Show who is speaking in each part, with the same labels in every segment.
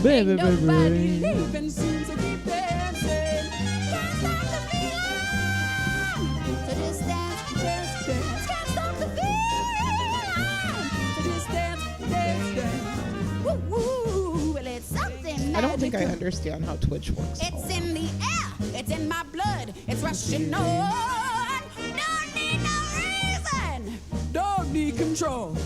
Speaker 1: Baby,
Speaker 2: I don't think I understand how Twitch works.
Speaker 3: It's in the air. It's in my blood. It's rushing on. Don't need no reason.
Speaker 4: Don't need control.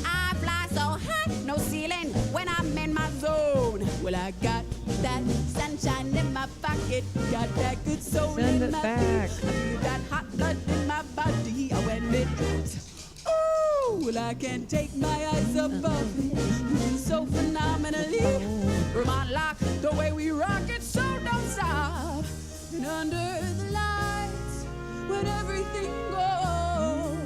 Speaker 3: I fly so high, no ceiling when I'm in my zone.
Speaker 4: Well, I got that sunshine in my pocket. Got that good soul
Speaker 1: Send
Speaker 4: in
Speaker 1: it
Speaker 4: my
Speaker 1: back.
Speaker 4: feet. I feel that hot blood in my body when it drops. Ooh, well, I can't take my eyes above it. Moving so phenomenally. Room on lock, the way we rock it, so don't stop. And under the lights, when everything goes,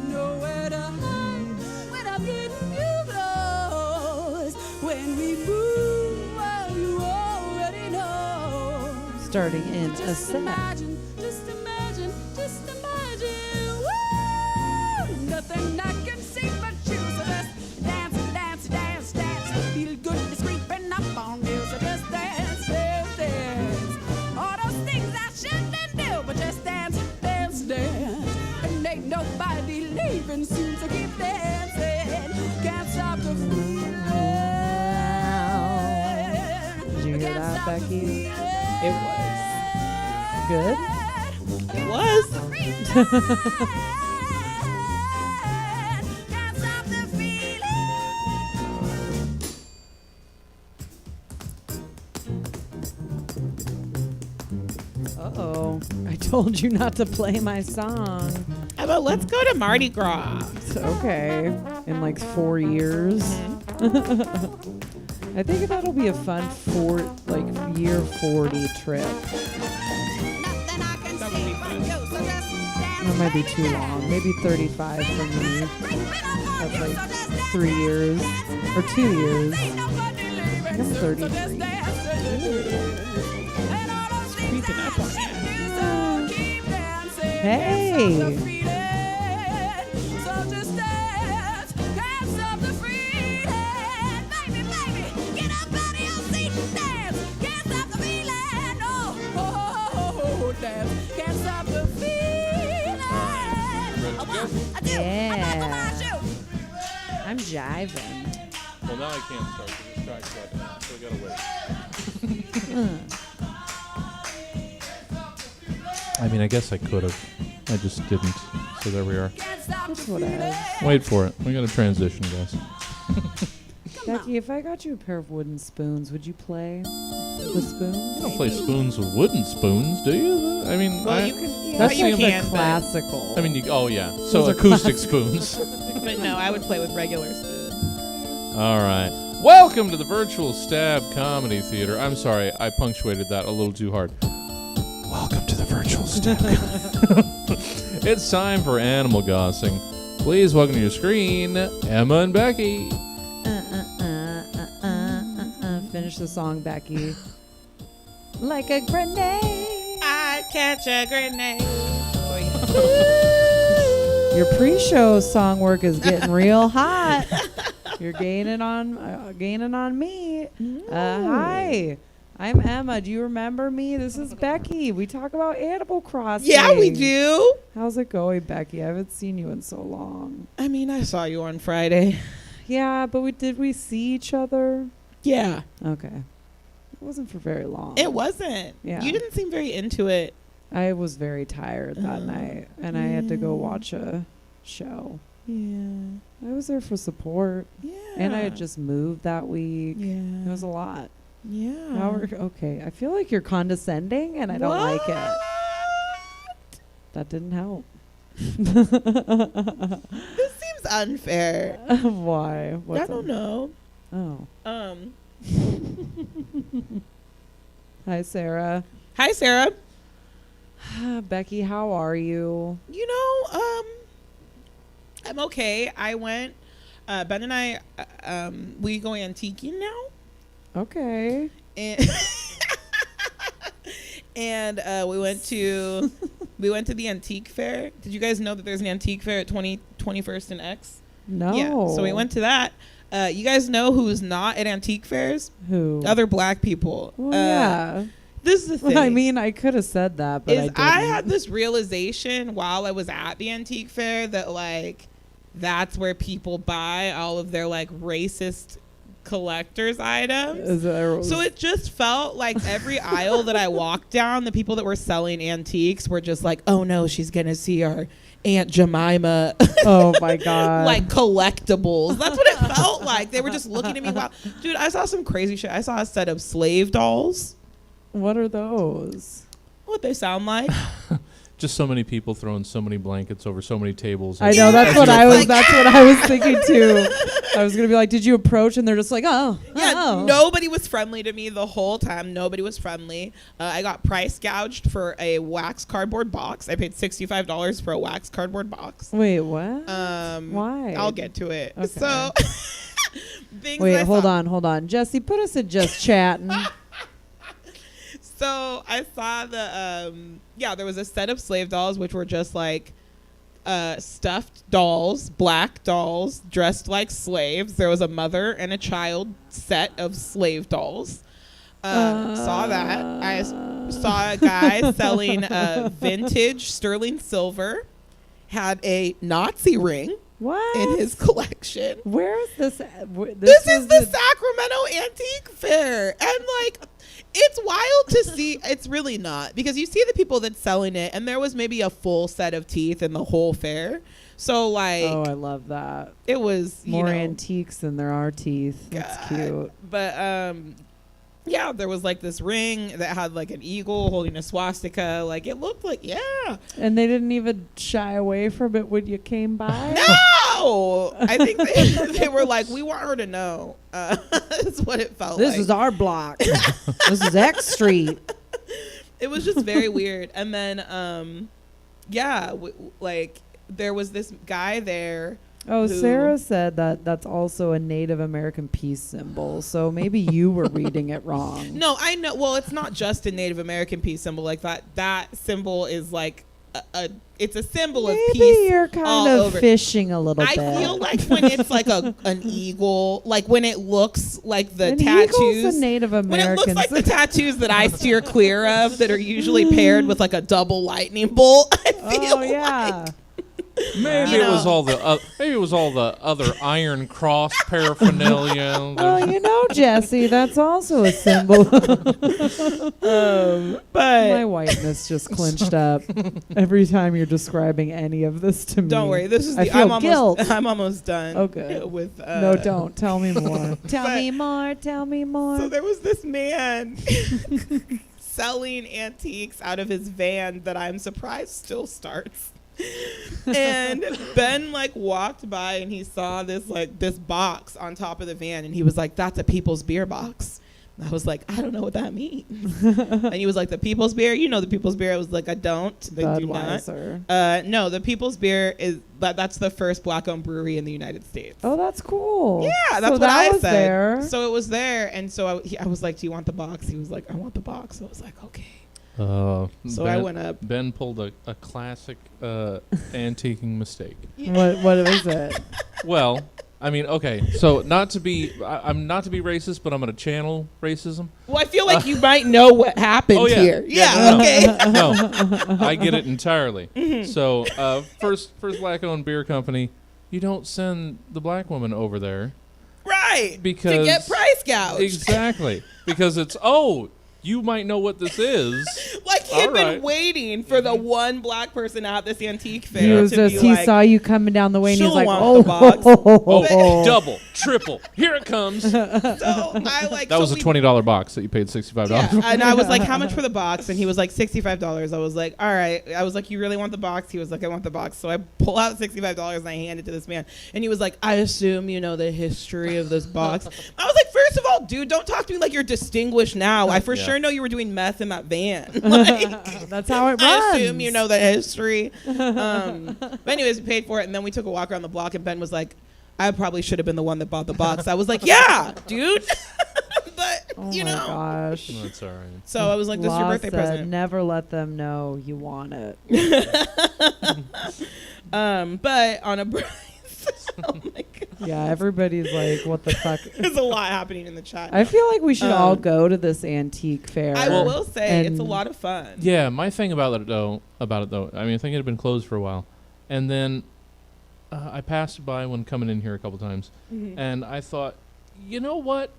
Speaker 4: nowhere to hide. When I'm getting you close, when we move, well, you already know.
Speaker 1: starting in a
Speaker 4: Just
Speaker 1: sec.
Speaker 4: imagine, just imagine, just imagine. Woo! Nothing I can see but you. So just dance, dance, dance, dance. Feel good, it's creeping up on you. So just dance, dance, dance. All those things I shouldn't do, but just dance, dance, dance. And ain't nobody leaving soon, so keep dancing. Can't stop the feeling.
Speaker 1: Did you hear
Speaker 4: Can't
Speaker 1: that,
Speaker 4: stop the
Speaker 1: Becky?
Speaker 4: feeling.
Speaker 2: It was.
Speaker 1: Good?
Speaker 2: It was.
Speaker 3: Can't stop the feeling.
Speaker 1: Uh-oh. I told you not to play my song.
Speaker 2: Emma, let's go to Mardi Gras.
Speaker 1: Okay. In like 4 years. I think that'll be a fun year 40 trip.
Speaker 3: Nothing I can see but you. So just dance.
Speaker 1: That might be too long. Maybe 35 for me. That's like 3 years. Or 2 years. I guess 33.
Speaker 2: Creeping up on you.
Speaker 1: Hey! Yeah. I'm jiving.
Speaker 5: Well, now I can't start because it's track second, so I gotta wait. I mean, I guess I could have. I just didn't. So there we are.
Speaker 1: That's whatever.
Speaker 5: Wait for it. We got to transition, guys.
Speaker 1: Becky, if I got you a pair of wooden spoons, would you play the spoon?
Speaker 5: You don't play spoons with wooden spoons, do you? I mean,
Speaker 2: Well, you can. Yeah,
Speaker 1: That's
Speaker 2: you
Speaker 1: the
Speaker 2: can.
Speaker 1: classical.
Speaker 5: I mean, oh yeah.
Speaker 1: Those
Speaker 5: So
Speaker 1: are
Speaker 5: acoustic
Speaker 1: classic.
Speaker 5: spoons.
Speaker 2: But no, I would play with regular spoons.
Speaker 5: All right. Welcome to the Virtual Stab Comedy Theater. I'm sorry, I punctuated that a little too hard. Welcome to the Virtual Stab. It's time for Animal Gossing. Please welcome to your screen, Emma and Becky.
Speaker 1: Finish the song, Becky. Like a grenade.
Speaker 2: I catch a grenade.
Speaker 1: Your pre-show song work is getting real hot. You're gaining on me. Hi, I'm Emma. Do you remember me? This is Becky. We talk about Animal Crossing.
Speaker 2: Yeah, we do.
Speaker 1: How's it going, Becky? I haven't seen you in so long.
Speaker 2: I mean, I saw you on Friday.
Speaker 1: Yeah, but did we see each other?
Speaker 2: Yeah.
Speaker 1: Okay. It wasn't for very long.
Speaker 2: It wasn't.
Speaker 1: Yeah.
Speaker 2: You didn't seem very into it.
Speaker 1: I was very tired that night, and I had to go watch a show.
Speaker 2: Yeah.
Speaker 1: I was there for support,
Speaker 2: Yeah.
Speaker 1: and I had just moved that week.
Speaker 2: Yeah.
Speaker 1: It was a lot.
Speaker 2: Yeah.
Speaker 1: Now okay. I feel like you're condescending, and I don't like it. That didn't help.
Speaker 2: This seems unfair.
Speaker 1: Why?
Speaker 2: I don't know.
Speaker 1: Oh.
Speaker 2: Um.
Speaker 1: Hi, Sarah.
Speaker 2: Hi, Sarah.
Speaker 1: Becky, how are you?
Speaker 2: You know, I'm okay. I went. Ben and I, we going antiquing now,
Speaker 1: Okay.
Speaker 2: and And we went to the antique fair. Did you guys know that there's an antique fair at 21st and X?
Speaker 1: No.
Speaker 2: Yeah. So we went to that. You guys know who's not at antique fairs?
Speaker 1: Who?
Speaker 2: Other black people.
Speaker 1: Well, yeah.
Speaker 2: This is the thing.
Speaker 1: I mean, I could have said that, but I didn't.
Speaker 2: I had this realization while I was at the antique fair that like that's where people buy all of their like racist collector's items. So it just felt like every aisle that I walked down, the people that were selling antiques were just like, oh no, she's gonna see our Aunt Jemima.
Speaker 1: Oh my God.
Speaker 2: Like collectibles. That's what it felt like. They were just looking at me. Wow. Dude, I saw some crazy shit. I saw a set of slave dolls.
Speaker 1: What are those?
Speaker 2: What they sound like.
Speaker 5: Just so many people throwing so many blankets over so many tables.
Speaker 1: I know, that's what I was thinking too. I was gonna be like, did you approach? And they're just like, oh.
Speaker 2: Yeah,
Speaker 1: oh.
Speaker 2: Nobody was friendly to me the whole time. Nobody was friendly. I got price gouged for a wax cardboard box. I paid $65 for a wax cardboard box.
Speaker 1: Wait, what?
Speaker 2: Why? I'll get to it.
Speaker 1: Okay.
Speaker 2: So,
Speaker 1: wait, hold on. Jesse, put us in just chatting.
Speaker 2: So I saw there was a set of slave dolls, which were just like stuffed dolls, black dolls dressed like slaves. There was a mother and a child set of slave dolls. Saw that. I saw a guy selling vintage sterling silver, had a Nazi ring.
Speaker 1: What?
Speaker 2: In his collection.
Speaker 1: Where is this?
Speaker 2: This is the Sacramento Antique Fair. And like, it's wild to see. It's really not, because you see the people that's selling it, and there was maybe a full set of teeth in the whole fair. So like,
Speaker 1: oh, I love that.
Speaker 2: It was
Speaker 1: more antiques than there are teeth. That's cute.
Speaker 2: But yeah, there was like this ring that had like an eagle holding a swastika. Like it looked like, yeah.
Speaker 1: And they didn't even shy away from it when you came by?
Speaker 2: No! I think they were like, we want her to know. That's what it felt like.
Speaker 1: This is our block. This is X Street.
Speaker 2: It was just very weird. And then, like there was this guy there.
Speaker 1: Oh, Sarah said that that's also a Native American peace symbol. So maybe you were reading it wrong.
Speaker 2: No, I know. Well, it's not just a Native American peace symbol like that. That symbol is like it's a symbol of peace.
Speaker 1: Maybe you're kind of fishing a little bit.
Speaker 2: I feel like when it's like an eagle, like when it looks like the tattoos.
Speaker 1: Eagle's a Native American.
Speaker 2: When it looks like the tattoos that I steer clear of, that are usually paired with like a double lightning bolt. I feel like.
Speaker 5: Maybe it was all the other Iron Cross paraphernalia.
Speaker 1: Well, you know, Jesse, that's also a symbol.
Speaker 2: But
Speaker 1: my whiteness just clinched up every time you're describing any of this to me.
Speaker 2: Don't worry, this is
Speaker 1: guilt.
Speaker 2: I'm almost done.
Speaker 1: Okay.
Speaker 2: With
Speaker 1: no, don't tell me more. Tell me more.
Speaker 2: So there was this man selling antiques out of his van that I'm surprised still starts. And Ben like walked by and he saw this box on top of the van, and he was like, that's a People's Beer box. And I was like, I don't know what that means. And he was like, the People's Beer, you know the People's Beer. I was like, I don't. They do not. No, the People's Beer that's the first black-owned brewery in the United States.
Speaker 1: Oh, that's cool.
Speaker 2: Yeah, that's what I said. There. So it was there, and so I was like, do you want the box? He was like, I want the box. So I was like, okay. So I went up.
Speaker 5: Ben pulled a classic antiquing mistake.
Speaker 1: What was it?
Speaker 5: Well, I mean, okay. So I'm not to be racist, but I'm going to channel racism.
Speaker 2: Well, I feel like you might know what happened here. Yeah. Okay.
Speaker 5: No, I get it entirely. Mm-hmm. So first black-owned beer company, you don't send the black woman over there,
Speaker 2: right?
Speaker 5: Because
Speaker 2: to get price gouged.
Speaker 5: Exactly. Because it's you might know what this is.
Speaker 2: Like he'd been waiting for the one black person at this antique fair.
Speaker 1: He saw you coming down the way, and he's like,
Speaker 5: double, triple, here it comes.
Speaker 2: So I like
Speaker 5: that was a $20 box that you paid $65.
Speaker 2: Yeah, and I was like, how much for the box? And he was like, $65. I was like, all right. I was like, you really want the box? He was like, I want the box. So I pull out $65 and I hand it to this man, and he was like, I assume you know the history of this box. I was like, first of all, dude, don't talk to me like you're distinguished now. I for sure know you were doing meth in that van. Like,
Speaker 1: that's how it runs.
Speaker 2: I assume you know the history. But anyways, we paid for it, and then we took a walk around the block, and Ben was like, I probably should have been the one that bought the box. I was like, yeah, dude. But
Speaker 1: Oh
Speaker 2: you
Speaker 1: my
Speaker 2: know.
Speaker 1: gosh.
Speaker 5: That's all right.
Speaker 2: So I was like, this is your
Speaker 1: Law
Speaker 2: birthday
Speaker 1: said,
Speaker 2: present.
Speaker 1: never let them know you want it.
Speaker 2: But on a oh my God.
Speaker 1: Yeah, everybody's like, what the fuck?
Speaker 2: There's a lot happening in the chat.
Speaker 1: I feel like we should all go to this antique fair.
Speaker 2: I will say it's a
Speaker 1: and-
Speaker 2: lot of fun.
Speaker 5: Yeah, my thing about it though, I mean, I think it had been closed for a while, and then I passed by when coming in here a couple times,
Speaker 2: Mhm.
Speaker 5: and I thought, you know what?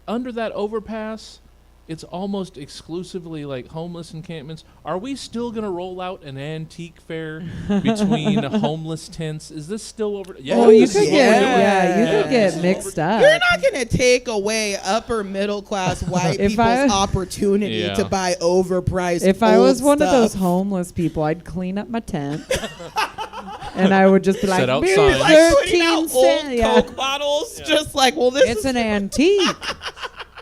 Speaker 5: Under that overpass, it's almost exclusively like homeless encampments. Are we still gonna roll out an antique fair between homeless tents? Is this still over? Yeah,
Speaker 1: Oh, you
Speaker 5: this
Speaker 1: could
Speaker 5: is what
Speaker 1: get,
Speaker 5: we're doing.
Speaker 1: yeah, you could
Speaker 2: Yeah.
Speaker 1: get mixed up.
Speaker 2: You're not going to take away upper middle class white
Speaker 1: If
Speaker 2: people's
Speaker 1: I-
Speaker 2: opportunity
Speaker 5: Yeah.
Speaker 2: to buy overpriced.
Speaker 1: If I
Speaker 2: old
Speaker 1: was one of those
Speaker 2: stuff.
Speaker 1: homeless people, I'd clean up my tent. And I would just be like,
Speaker 5: Set out
Speaker 1: "Beer,
Speaker 5: signs."
Speaker 2: like putting
Speaker 1: 13
Speaker 2: out old
Speaker 1: cents. Yeah.
Speaker 2: Coke bottles, just like, well, this
Speaker 1: It's
Speaker 2: is
Speaker 1: an antique,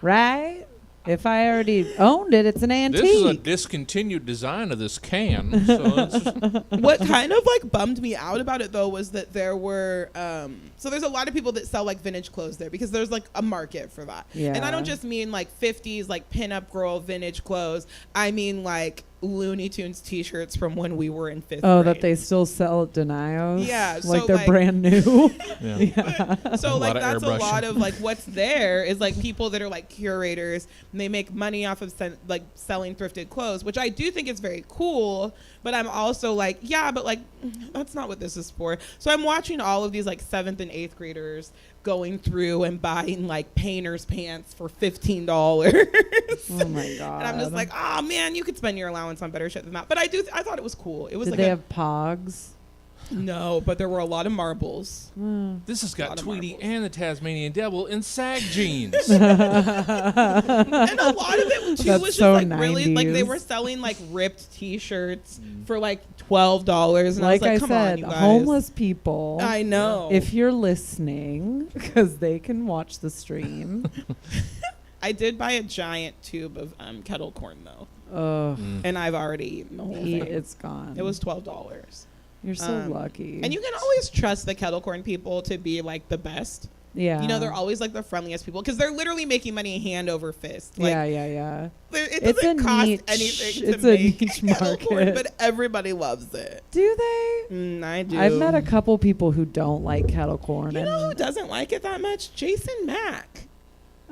Speaker 1: right? If I already owned it, it's an
Speaker 5: This is a
Speaker 1: antique.
Speaker 5: discontinued design of this can. So it's
Speaker 2: what kind of like bummed me out about it though was that there were so there's a lot of people that sell like vintage clothes there because there's like a market for that. And I
Speaker 1: Yeah.
Speaker 2: don't just mean like 50s like pinup girl vintage clothes. I mean like Looney Tunes t-shirts from when we were in 5th
Speaker 1: Oh,
Speaker 2: grade.
Speaker 1: that they still sell at Denios?
Speaker 2: Yeah,
Speaker 1: Like
Speaker 2: so,
Speaker 1: they're
Speaker 2: like-
Speaker 1: brand new.
Speaker 5: yeah.
Speaker 2: So
Speaker 5: A
Speaker 2: like
Speaker 5: lot of
Speaker 2: that's a
Speaker 5: airbrushing.
Speaker 2: lot of like what's there is like people that are like curators and they make money off of like selling thrifted clothes, which I do think is very cool, but I'm also like, yeah, but like that's not what this is for. So I'm watching all of these like 7th and 8th graders going through and buying like painter's pants for $15.
Speaker 1: Oh my god.
Speaker 2: And I'm just like, oh man, you could spend your allowance on better shit than that. But I thought it was cool. It was
Speaker 1: Did
Speaker 2: like
Speaker 1: they have pogs?
Speaker 2: no, but there were a lot of marbles.
Speaker 5: This has
Speaker 2: Lot
Speaker 5: got
Speaker 2: of
Speaker 5: Tweety
Speaker 2: marbles.
Speaker 5: and the Tasmanian Devil in sag jeans.
Speaker 2: And a lot of it too
Speaker 1: That's
Speaker 2: was just
Speaker 1: so
Speaker 2: like really like they
Speaker 1: 90s.
Speaker 2: were selling like ripped T-shirts for like $12, and
Speaker 1: Like
Speaker 2: I
Speaker 1: I
Speaker 2: was like, come on,
Speaker 1: said,
Speaker 2: you guys.
Speaker 1: homeless people.
Speaker 2: I know.
Speaker 1: If you're listening, because they can watch the stream.
Speaker 2: I did buy a giant tube of kettle corn though,
Speaker 1: Ugh,
Speaker 2: and I've already eaten the whole thing.
Speaker 1: it's gone.
Speaker 2: It was $12.
Speaker 1: You're so
Speaker 2: um,
Speaker 1: lucky.
Speaker 2: And you can always trust the kettle corn people to be like the best.
Speaker 1: yeah.
Speaker 2: You know, they're always like the friendliest people because they're literally making money hand over fist. Like,
Speaker 1: yeah.
Speaker 2: It
Speaker 1: It's
Speaker 2: doesn't
Speaker 1: a
Speaker 2: cost
Speaker 1: niche-
Speaker 2: anything
Speaker 1: it's
Speaker 2: to
Speaker 1: a
Speaker 2: make
Speaker 1: niche
Speaker 2: kettle corn,
Speaker 1: market.
Speaker 2: but everybody loves it.
Speaker 1: Do they?
Speaker 2: I do.
Speaker 1: I've met a couple people who don't like kettle corn,
Speaker 2: You know who
Speaker 1: and
Speaker 2: doesn't like it that much? Jason Mack.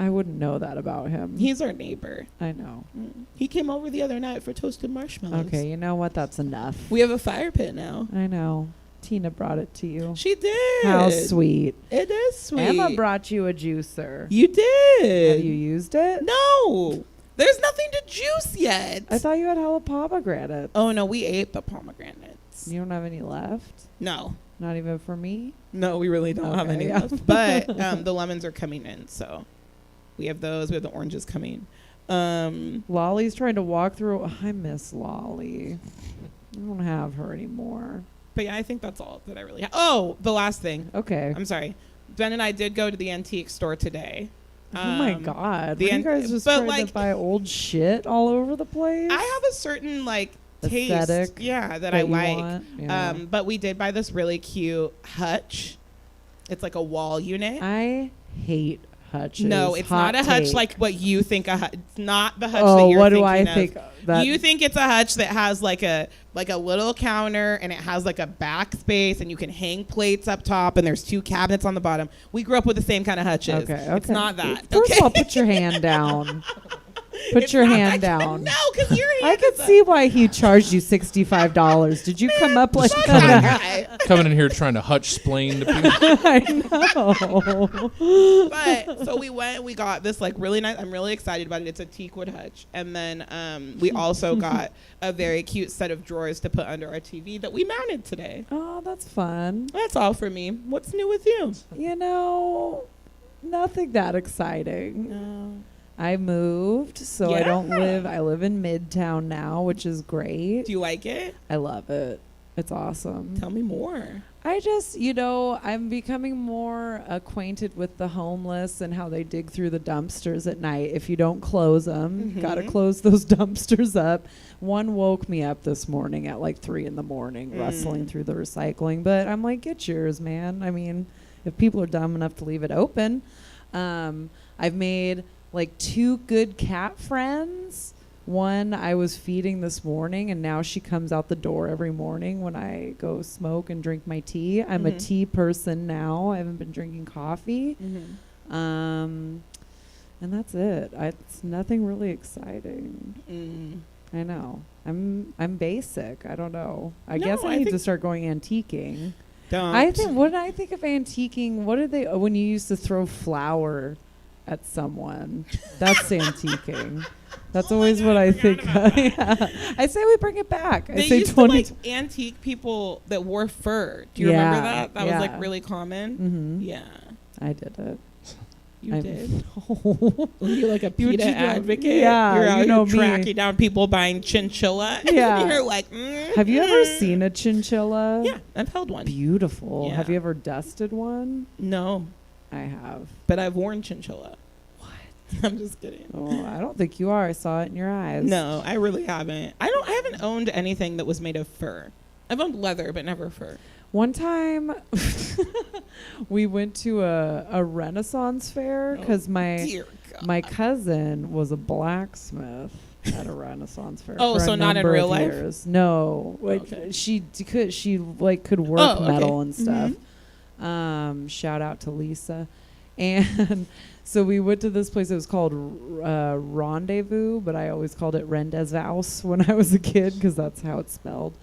Speaker 1: I wouldn't know that about him.
Speaker 2: He's our neighbor.
Speaker 1: I know.
Speaker 2: He came over the other night for toasted marshmallows.
Speaker 1: Okay, you know what? That's enough.
Speaker 2: We have a fire pit now.
Speaker 1: I know. Tina brought it to you.
Speaker 2: She did.
Speaker 1: How sweet.
Speaker 2: It is sweet.
Speaker 1: Emma brought you a juicer.
Speaker 2: You did.
Speaker 1: Have you used it?
Speaker 2: No. There's nothing to juice yet.
Speaker 1: I thought you had hella pomegranates.
Speaker 2: Oh, no. We ate the pomegranates.
Speaker 1: You don't have any left?
Speaker 2: No.
Speaker 1: Not even for me?
Speaker 2: No, we really don't have
Speaker 1: Okay,
Speaker 2: any
Speaker 1: yeah.
Speaker 2: left. But the lemons are coming in, so we have those. We have the oranges coming.
Speaker 1: Lolly's trying to walk through. I miss Lolly. I don't have her anymore.
Speaker 2: But yeah, I think that's all that I really have. Oh, the last thing.
Speaker 1: Okay.
Speaker 2: I'm sorry. Ben and I did go to the antique store today.
Speaker 1: Oh my
Speaker 2: Um,
Speaker 1: god.
Speaker 2: the
Speaker 1: Were you
Speaker 2: en-
Speaker 1: guys just
Speaker 2: but,
Speaker 1: trying
Speaker 2: like-
Speaker 1: to buy old shit all over the place?
Speaker 2: I have a certain like taste,
Speaker 1: Aesthetic
Speaker 2: that I
Speaker 1: you
Speaker 2: like.
Speaker 1: want? Yeah.
Speaker 2: But we did buy this really cute hutch. It's like a wall unit.
Speaker 1: I hate hutches.
Speaker 2: No, it's
Speaker 1: Hot
Speaker 2: not a hutch
Speaker 1: take.
Speaker 2: like what you think a hutch. It's not the hutch that
Speaker 1: Oh,
Speaker 2: you're
Speaker 1: what do
Speaker 2: thinking
Speaker 1: I
Speaker 2: of.
Speaker 1: think? That
Speaker 2: You think it's a hutch that has like a little counter and it has like a backspace and you can hang plates up top and there's 2 cabinets on the bottom. We grew up with the same kind of hutches.
Speaker 1: Okay,
Speaker 2: It's not that.
Speaker 1: First
Speaker 2: okay?
Speaker 1: of all, put your hand down. Put
Speaker 2: It's
Speaker 1: your
Speaker 2: not
Speaker 1: hand
Speaker 2: that-
Speaker 1: down.
Speaker 2: No, because your hand
Speaker 1: I could
Speaker 2: is a-
Speaker 1: see why he charged you $65. Did you come up like
Speaker 2: Fuck
Speaker 1: that?
Speaker 2: that guy.
Speaker 5: Coming in here trying to hutch splain to people.
Speaker 1: I know.
Speaker 2: But so we went and we got this like really nice. I'm really excited about it. It's a teakwood hutch, and then we also got a very cute set of drawers to put under our TV that we mounted today.
Speaker 1: Oh, that's fun.
Speaker 2: That's all for me. What's new with you?
Speaker 1: You know, nothing that exciting. I moved, so I don't
Speaker 2: Yeah.
Speaker 1: I live in Midtown now, which is great.
Speaker 2: Do you like it?
Speaker 1: I love it. It's awesome.
Speaker 2: Tell me more.
Speaker 1: I just, I'm becoming more acquainted with the homeless and how they dig through the dumpsters at night. If you don't close them,
Speaker 2: Mhm.
Speaker 1: gotta close those dumpsters up. One woke me up this morning at like 3 a.m, rustling through the recycling. But I'm like, get yours, man. I mean, if people are dumb enough to leave it open. I've made like 2 good cat friends. One I was feeding this morning, and now she comes out the door every morning when I go smoke and drink my tea. I'm a tea person now. I haven't been drinking coffee. And that's it. It's nothing really exciting. I know. I'm basic. I don't know. I guess I need to start going antiquing.
Speaker 2: Don't.
Speaker 1: I think, what did I think of antiquing? What did they, when you used to throw flour at someone? That's antiquing. That's always what I think. Yeah. I say we bring it back.
Speaker 2: They
Speaker 1: I say
Speaker 2: used to like antique people that wore fur. Do you remember that? That was like really common. Yeah.
Speaker 1: I did it.
Speaker 2: You did? Were you like a PETA advocate?
Speaker 1: Yeah.
Speaker 2: You're out
Speaker 1: you know
Speaker 2: here tracking down people buying chinchilla.
Speaker 1: Yeah.
Speaker 2: And you're like,
Speaker 1: Have you ever seen a chinchilla?
Speaker 2: Yeah, I've held one.
Speaker 1: Beautiful.
Speaker 2: Yeah.
Speaker 1: Have you ever dusted one?
Speaker 2: No.
Speaker 1: I have.
Speaker 2: But I've worn chinchilla.
Speaker 1: What?
Speaker 2: I'm just kidding.
Speaker 1: Oh, I don't think you are. I saw it in your eyes.
Speaker 2: No, I really haven't. I haven't owned anything that was made of fur. I've owned leather, but never fur.
Speaker 1: One time, we went to a Renaissance fair because my cousin was a blacksmith at a Renaissance fair.
Speaker 2: Oh,
Speaker 1: for
Speaker 2: so
Speaker 1: a
Speaker 2: not in
Speaker 1: number
Speaker 2: real
Speaker 1: of
Speaker 2: life?
Speaker 1: years. No,
Speaker 2: Okay.
Speaker 1: she could work metal and stuff.
Speaker 2: Mm-hmm.
Speaker 1: Shout out to Lisa, and so we went to this place. It was called Rendezvous, but I always called it Rendezvous when I was a kid because that's how it's spelled.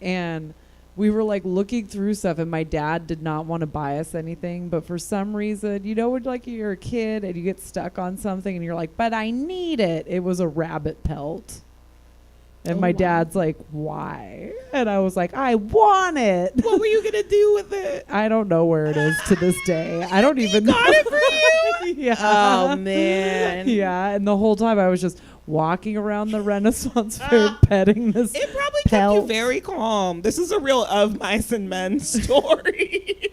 Speaker 1: And we were like looking through stuff, and my dad did not want to buy us anything, but for some reason, you know, when like you're a kid and you get stuck on something and you're like, but I need it. It was a rabbit pelt. And my dad's like, why? And I was like, I want it.
Speaker 2: What were you going to do with it?
Speaker 1: I don't know where it is to this day. I don't even know.
Speaker 2: Got it for you?
Speaker 1: Yeah.
Speaker 2: Oh, man.
Speaker 1: Yeah. And the whole time I was just walking around the Renaissance fair petting this
Speaker 2: It probably
Speaker 1: pelt.
Speaker 2: kept you very calm. This is a real Of Mice and Men story.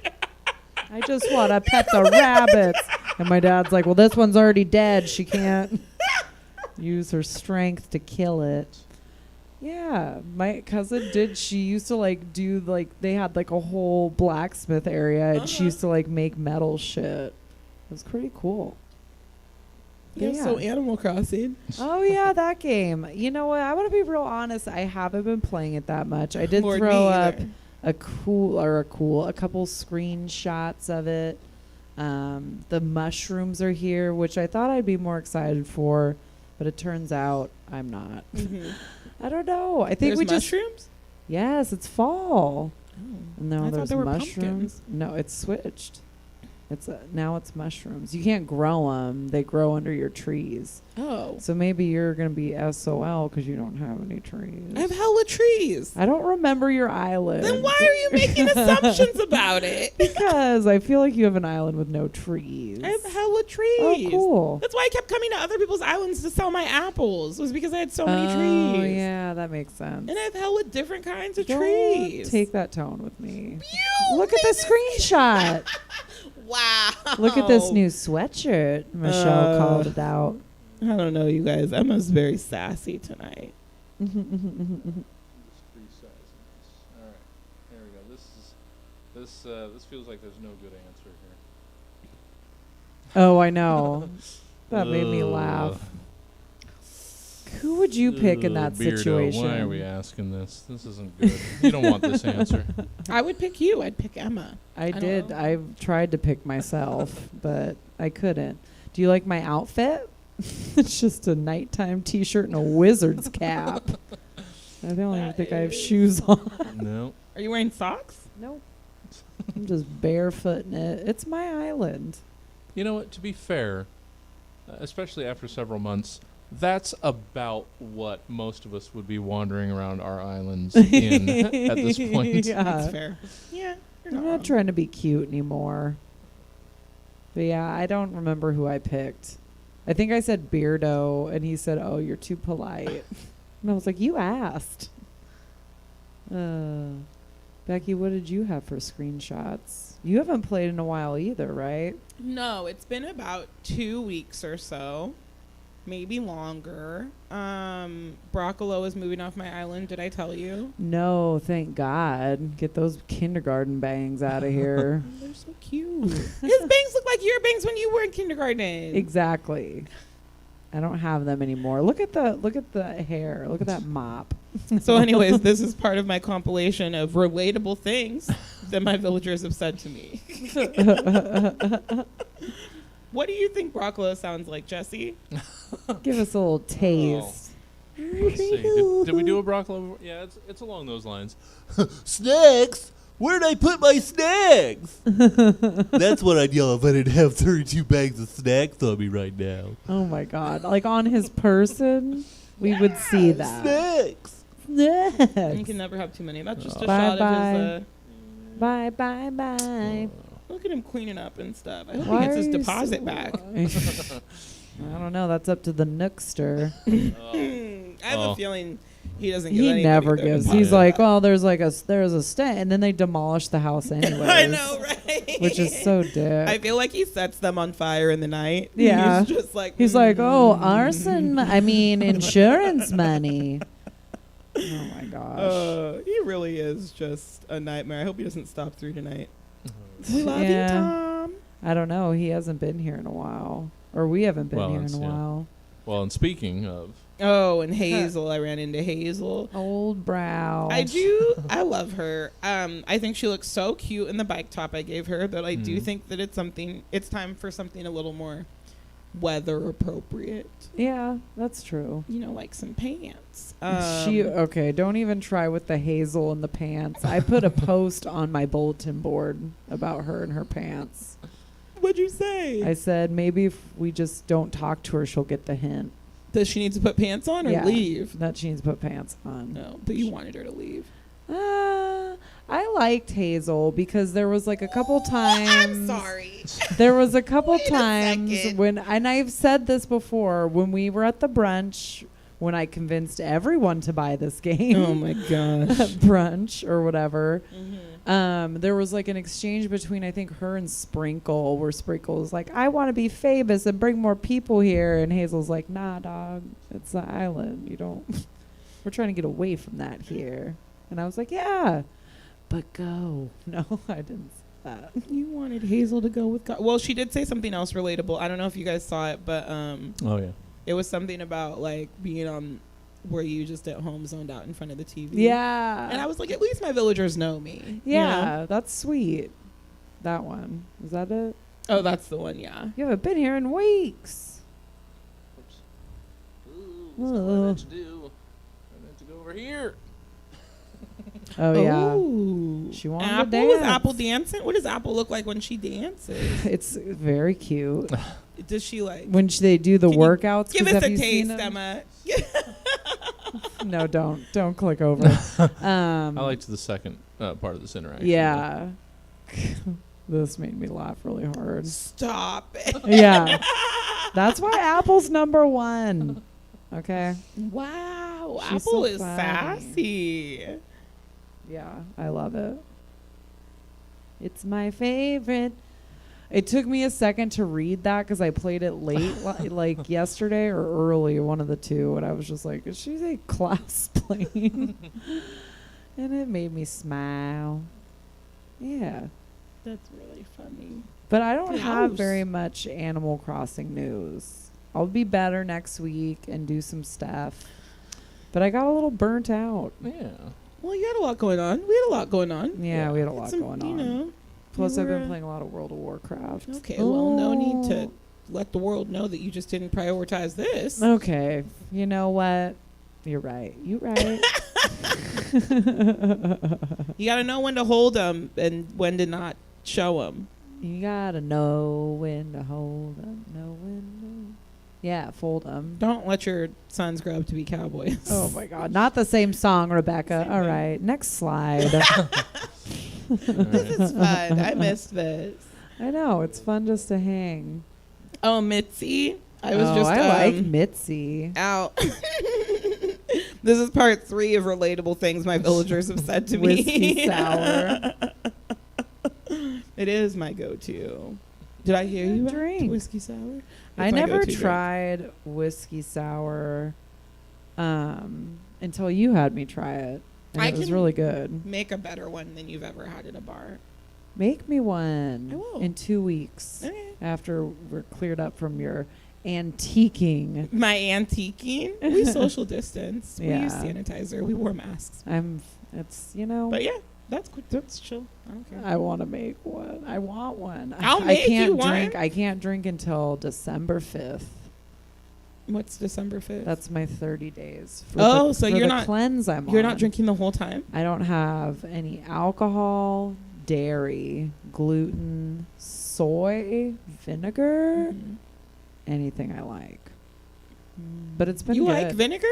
Speaker 1: I just want to pet the rabbits. And my dad's like, well, this one's already dead. She can't use her strength to kill it. Yeah, my cousin did. She used to like do like they had like a whole blacksmith area, and she used to like make metal shit. It was pretty cool.
Speaker 2: Yeah, so Animal Crossing.
Speaker 1: Oh yeah, that game. You know what? I want to be real honest. I haven't been playing it that much. I did
Speaker 2: Lord,
Speaker 1: throw
Speaker 2: me
Speaker 1: up
Speaker 2: either.
Speaker 1: a couple screenshots of it. The mushrooms are here, which I thought I'd be more excited for, but it turns out I'm not. I don't know. I think
Speaker 2: There's
Speaker 1: we
Speaker 2: mushrooms?
Speaker 1: Yes, it's fall. No,
Speaker 2: I thought
Speaker 1: there's
Speaker 2: they were
Speaker 1: mushrooms.
Speaker 2: pumpkins.
Speaker 1: No, it's switched. Now it's mushrooms. You can't grow them. They grow under your trees.
Speaker 2: Oh.
Speaker 1: So maybe you're going to be SOL because you don't have any trees.
Speaker 2: I have hella trees.
Speaker 1: I don't remember your island.
Speaker 2: Then why are you making assumptions about it?
Speaker 1: Because I feel like you have an island with no trees.
Speaker 2: I have hella trees.
Speaker 1: Oh, cool.
Speaker 2: That's why I kept coming to other people's islands to sell my apples. It was because I had so many
Speaker 1: Oh,
Speaker 2: trees.
Speaker 1: yeah, that makes sense.
Speaker 2: And I have hella different kinds of
Speaker 1: Don't
Speaker 2: trees.
Speaker 1: take that tone with me.
Speaker 2: You
Speaker 1: Look at the screenshot.
Speaker 2: Wow.
Speaker 1: Look at this new sweatshirt. Michelle called it out.
Speaker 2: I don't know, you guys. Emma's very sassy tonight.
Speaker 5: All right, here we go. This feels like there's no good answer here.
Speaker 1: Oh, I know. That made me laugh. Who would you pick in that
Speaker 5: Beardo,
Speaker 1: situation?
Speaker 5: why are we asking this? This isn't good. You don't want this answer.
Speaker 2: I would pick you. I'd pick Emma.
Speaker 1: I
Speaker 2: don't
Speaker 1: did.
Speaker 2: know.
Speaker 1: I tried to pick myself, but I couldn't. Do you like my outfit? It's just a nighttime T-shirt and a wizard's cap. I don't even think I have shoes on.
Speaker 5: No.
Speaker 2: Are you wearing socks?
Speaker 1: Nope. I'm just barefooting it. It's my island.
Speaker 5: You know what? To be fair, especially after several months, that's about what most of us would be wandering around our islands in at this point.
Speaker 1: Yeah.
Speaker 2: That's fair. Yeah. You're
Speaker 1: I'm
Speaker 2: not
Speaker 1: not trying to be cute anymore. But yeah, I don't remember who I picked. I think I said Beardo, and he said, "Oh, you're too polite." And I was like, "You asked." Becky, what did you have for screenshots? You haven't played in a while either, right?
Speaker 2: No, it's been about 2 weeks or so. Maybe longer. Broccolo is moving off my island. Did I tell you?
Speaker 1: No, thank God. Get those kindergarten bangs out of here.
Speaker 2: They're so cute. His bangs look like your bangs when you were in kindergarten.
Speaker 1: Exactly. I don't have them anymore. Look at the hair. Look at that mop.
Speaker 2: So anyways, this is part of my compilation of relatable things that my villagers have said to me. What do you think broccolo sounds like, Jesse?
Speaker 1: Give us a little taste.
Speaker 5: Let's see. Did we do a broccoli? Yeah, it's along those lines.
Speaker 6: Snacks? Where'd I put my snacks? That's what I'd yell if I didn't have 32 bags of snacks on me right now.
Speaker 1: Oh my God! Like on his person, we would see that.
Speaker 6: Snacks.
Speaker 2: You
Speaker 1: Snacks.
Speaker 2: can never have too many. That's just a
Speaker 1: Bye,
Speaker 2: shot
Speaker 1: bye.
Speaker 2: of his.
Speaker 1: Bye bye bye.
Speaker 2: Look at him cleaning up and stuff. I hope
Speaker 1: Why
Speaker 2: he gets his
Speaker 1: are you
Speaker 2: deposit
Speaker 1: so-
Speaker 2: back.
Speaker 1: I don't know. That's up to the Nookster.
Speaker 2: I have
Speaker 5: Oh.
Speaker 2: a feeling he doesn't give
Speaker 1: He
Speaker 2: anybody
Speaker 1: never
Speaker 2: their
Speaker 1: gives.
Speaker 2: deposit
Speaker 1: He's like,
Speaker 2: back.
Speaker 1: well, there's a stay, and then they demolish the house anyways.
Speaker 2: I know, right?
Speaker 1: Which is so dick.
Speaker 2: I feel like he sets them on fire in the night.
Speaker 1: Yeah.
Speaker 2: He's just like,
Speaker 1: He's like, oh, arson. I mean, insurance money. Oh my gosh.
Speaker 2: He really is just a nightmare. I hope he doesn't stop through tonight. We love
Speaker 1: Yeah.
Speaker 2: you, Tom.
Speaker 1: I don't know. He hasn't been here in a while, or we haven't been
Speaker 5: Well,
Speaker 1: here in a
Speaker 5: it's- yeah.
Speaker 1: while.
Speaker 5: Well, and speaking of,
Speaker 2: Oh, and Hazel. I ran into Hazel.
Speaker 1: Old brow.
Speaker 2: I do. I love her. I think she looks so cute in the bike top I gave her, but I do
Speaker 5: Mhm.
Speaker 2: think that it's time for something a little more weather appropriate.
Speaker 1: Yeah, that's true.
Speaker 2: You know, like some pants.
Speaker 1: Okay, don't even try with the Hazel and the pants. I put a post on my bulletin board about her and her pants.
Speaker 2: What'd you say?
Speaker 1: I said maybe if we just don't talk to her, she'll get the hint.
Speaker 2: Does she need to put pants on or
Speaker 1: Yeah.
Speaker 2: leave?
Speaker 1: That she needs to put pants on.
Speaker 2: No, but you wanted her to leave.
Speaker 1: I liked Hazel because there was like a couple times.
Speaker 2: I'm sorry.
Speaker 1: There was a couple
Speaker 2: Wait a
Speaker 1: times
Speaker 2: second.
Speaker 1: when, and I've said this before, when we were at the brunch, when I convinced everyone to buy this game.
Speaker 2: Oh my gosh.
Speaker 1: Brunch or whatever.
Speaker 2: Mm-hmm.
Speaker 1: There was like an exchange between I think her and Sprinkle, where Sprinkle was like, I want to be famous and bring more people here, and Hazel's like, nah, dog, it's the island. You don't. We're trying to get away from that here. And I was like, yeah, but go. No, I didn't say that.
Speaker 2: You wanted Hazel to go with God. Well, she did say something else relatable. I don't know if you guys saw it, but
Speaker 5: oh yeah,
Speaker 2: it was something about like being on where you just at home zoned out in front of the TV.
Speaker 1: Yeah.
Speaker 2: And I was like, at least my villagers know me. you
Speaker 1: Yeah,
Speaker 2: know?
Speaker 1: that's sweet. That one. Is that it?
Speaker 2: Oh, that's the one. Yeah.
Speaker 1: You haven't been here in weeks.
Speaker 5: That's not what I meant to do. I meant to go over here.
Speaker 1: Oh, yeah.
Speaker 2: Ooh.
Speaker 1: She wanted to
Speaker 2: Apple? Is
Speaker 1: dance.
Speaker 2: Apple dancing? What does Apple look like when she dances?
Speaker 1: It's very cute.
Speaker 2: Does she like
Speaker 1: When they do the
Speaker 2: Can you
Speaker 1: workouts.
Speaker 2: give
Speaker 1: 'cause
Speaker 2: us
Speaker 1: have
Speaker 2: a
Speaker 1: you seen
Speaker 2: taste,
Speaker 1: them?
Speaker 2: Emma?
Speaker 1: No, don't click over.
Speaker 5: I liked the second part of this interaction.
Speaker 1: Yeah. This made me laugh really hard.
Speaker 2: Stop it.
Speaker 1: Yeah. That's why Apple's number one. Okay.
Speaker 2: Wow.
Speaker 1: She's
Speaker 2: Apple
Speaker 1: so
Speaker 2: is
Speaker 1: funny.
Speaker 2: sassy.
Speaker 1: Yeah, I love it. It's my favorite. It took me a second to read that because I played it late, like yesterday or early, one of the two, and I was just like, "Is she a class playing?" And it made me smile. Yeah,
Speaker 2: That's really funny.
Speaker 1: but I don't have
Speaker 2: Gross.
Speaker 1: very much Animal Crossing news. I'll be better next week and do some stuff. But I got a little burnt out.
Speaker 5: Yeah.
Speaker 2: Well, you had a lot going on. We had a lot going on.
Speaker 1: Yeah, we had a lot
Speaker 2: It's some-
Speaker 1: going on.
Speaker 2: You know.
Speaker 1: Plus,
Speaker 2: we
Speaker 1: I've
Speaker 2: were,
Speaker 1: been playing a lot of World of Warcraft.
Speaker 2: Okay, well, no need to
Speaker 1: Oh.
Speaker 2: let the world know that you just didn't prioritize this.
Speaker 1: Okay, you know what? You're right. You right.
Speaker 2: You got to know when to hold them and when to not show them.
Speaker 1: You gotta know when to hold them. Know when to. Yeah, fold them.
Speaker 2: Don't let your sons grow up to be cowboys.
Speaker 1: Oh my God! Not the same song, Rebecca. All right, next slide.
Speaker 2: This is fun. I missed this.
Speaker 1: I know it's fun just to hang.
Speaker 2: Oh, Mitzi. I was
Speaker 1: Oh,
Speaker 2: just
Speaker 1: I like Mitzi.
Speaker 2: out. This is part 3 of relatable things my villagers have said to me.
Speaker 1: Whiskey sour.
Speaker 2: It is my go-to. Did I hear you?
Speaker 1: Drink.
Speaker 2: Whiskey sour.
Speaker 1: I
Speaker 2: It's my
Speaker 1: never
Speaker 2: go-to drink.
Speaker 1: tried whiskey sour until you had me try it. And
Speaker 2: I
Speaker 1: it was
Speaker 2: can-
Speaker 1: really good.
Speaker 2: Make a better one than you've ever had at a bar.
Speaker 1: Make me one
Speaker 2: I will.
Speaker 1: in 2 weeks
Speaker 2: Okay.
Speaker 1: after we're cleared up from your antiquing.
Speaker 2: My antiquing. We social distance. We
Speaker 1: Yeah.
Speaker 2: use sanitizer. We wore masks.
Speaker 1: It's, you know.
Speaker 2: But yeah, that's chill. I don't care.
Speaker 1: I want to make one. I want one.
Speaker 2: I'll
Speaker 1: I
Speaker 2: make
Speaker 1: can't
Speaker 2: you one.
Speaker 1: drink. I can't drink until December 5th.
Speaker 2: What's December 5th?
Speaker 1: That's my 30 days.
Speaker 2: Oh, so
Speaker 1: for
Speaker 2: you're
Speaker 1: the
Speaker 2: not-
Speaker 1: cleanse I'm
Speaker 2: You're
Speaker 1: on.
Speaker 2: not drinking the whole time?
Speaker 1: I don't have any alcohol, dairy, gluten, soy, vinegar,
Speaker 2: Mhm.
Speaker 1: anything I like. But it's been
Speaker 2: You
Speaker 1: good.
Speaker 2: like vinegar?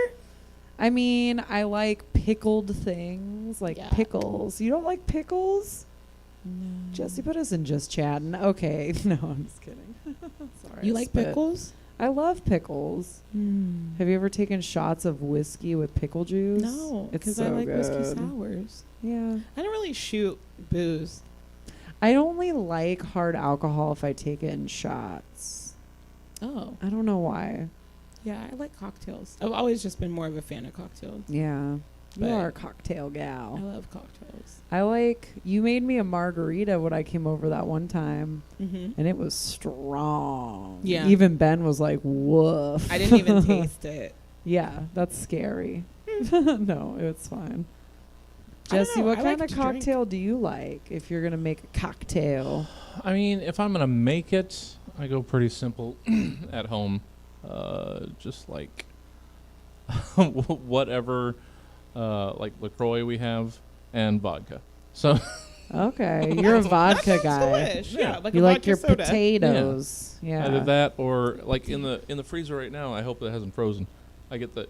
Speaker 1: I mean, I like pickled things, like
Speaker 2: Yeah.
Speaker 1: pickles. You don't like pickles? Jesse put us in just chatting. Okay, no, I'm just kidding. Sorry.
Speaker 2: You
Speaker 1: I
Speaker 2: like
Speaker 1: spit.
Speaker 2: pickles?
Speaker 1: I love pickles. Have you ever taken shots of whiskey with pickle juice?
Speaker 2: No,
Speaker 1: it's
Speaker 2: because
Speaker 1: so
Speaker 2: I like whiskey
Speaker 1: good.
Speaker 2: sours.
Speaker 1: Yeah.
Speaker 2: I don't really shoot booze.
Speaker 1: I only like hard alcohol if I take it in shots.
Speaker 2: Oh,
Speaker 1: I don't know why.
Speaker 2: yeah, I like cocktails. I've always just been more of a fan of cocktails.
Speaker 1: Yeah. You
Speaker 2: But-
Speaker 1: are a cocktail
Speaker 2: I
Speaker 1: gal.
Speaker 2: love cocktails.
Speaker 1: You made me a margarita when I came over that one time,
Speaker 2: Mm-hmm.
Speaker 1: and it was strong.
Speaker 2: Yeah.
Speaker 1: Even Ben was like, woof.
Speaker 2: I didn't even taste it.
Speaker 1: Yeah, that's scary. No, it's fine.
Speaker 2: I don't
Speaker 1: Jesse,
Speaker 2: know,
Speaker 1: what
Speaker 2: I
Speaker 1: kind
Speaker 2: like
Speaker 1: of
Speaker 2: to drink.
Speaker 1: cocktail do you like if you're going to make a cocktail?
Speaker 5: I mean, if I'm gonna make it, I go pretty simple at home. Just like whatever, like LaCroix we have and vodka. So
Speaker 1: Okay, you're a vodka
Speaker 2: That sounds
Speaker 1: guy.
Speaker 2: delish. Yeah, like
Speaker 1: You
Speaker 2: a
Speaker 1: like
Speaker 2: vodka
Speaker 1: your
Speaker 2: soda.
Speaker 1: potatoes. Yeah.
Speaker 5: either that or like in the freezer right now. I hope that hasn't frozen. I get the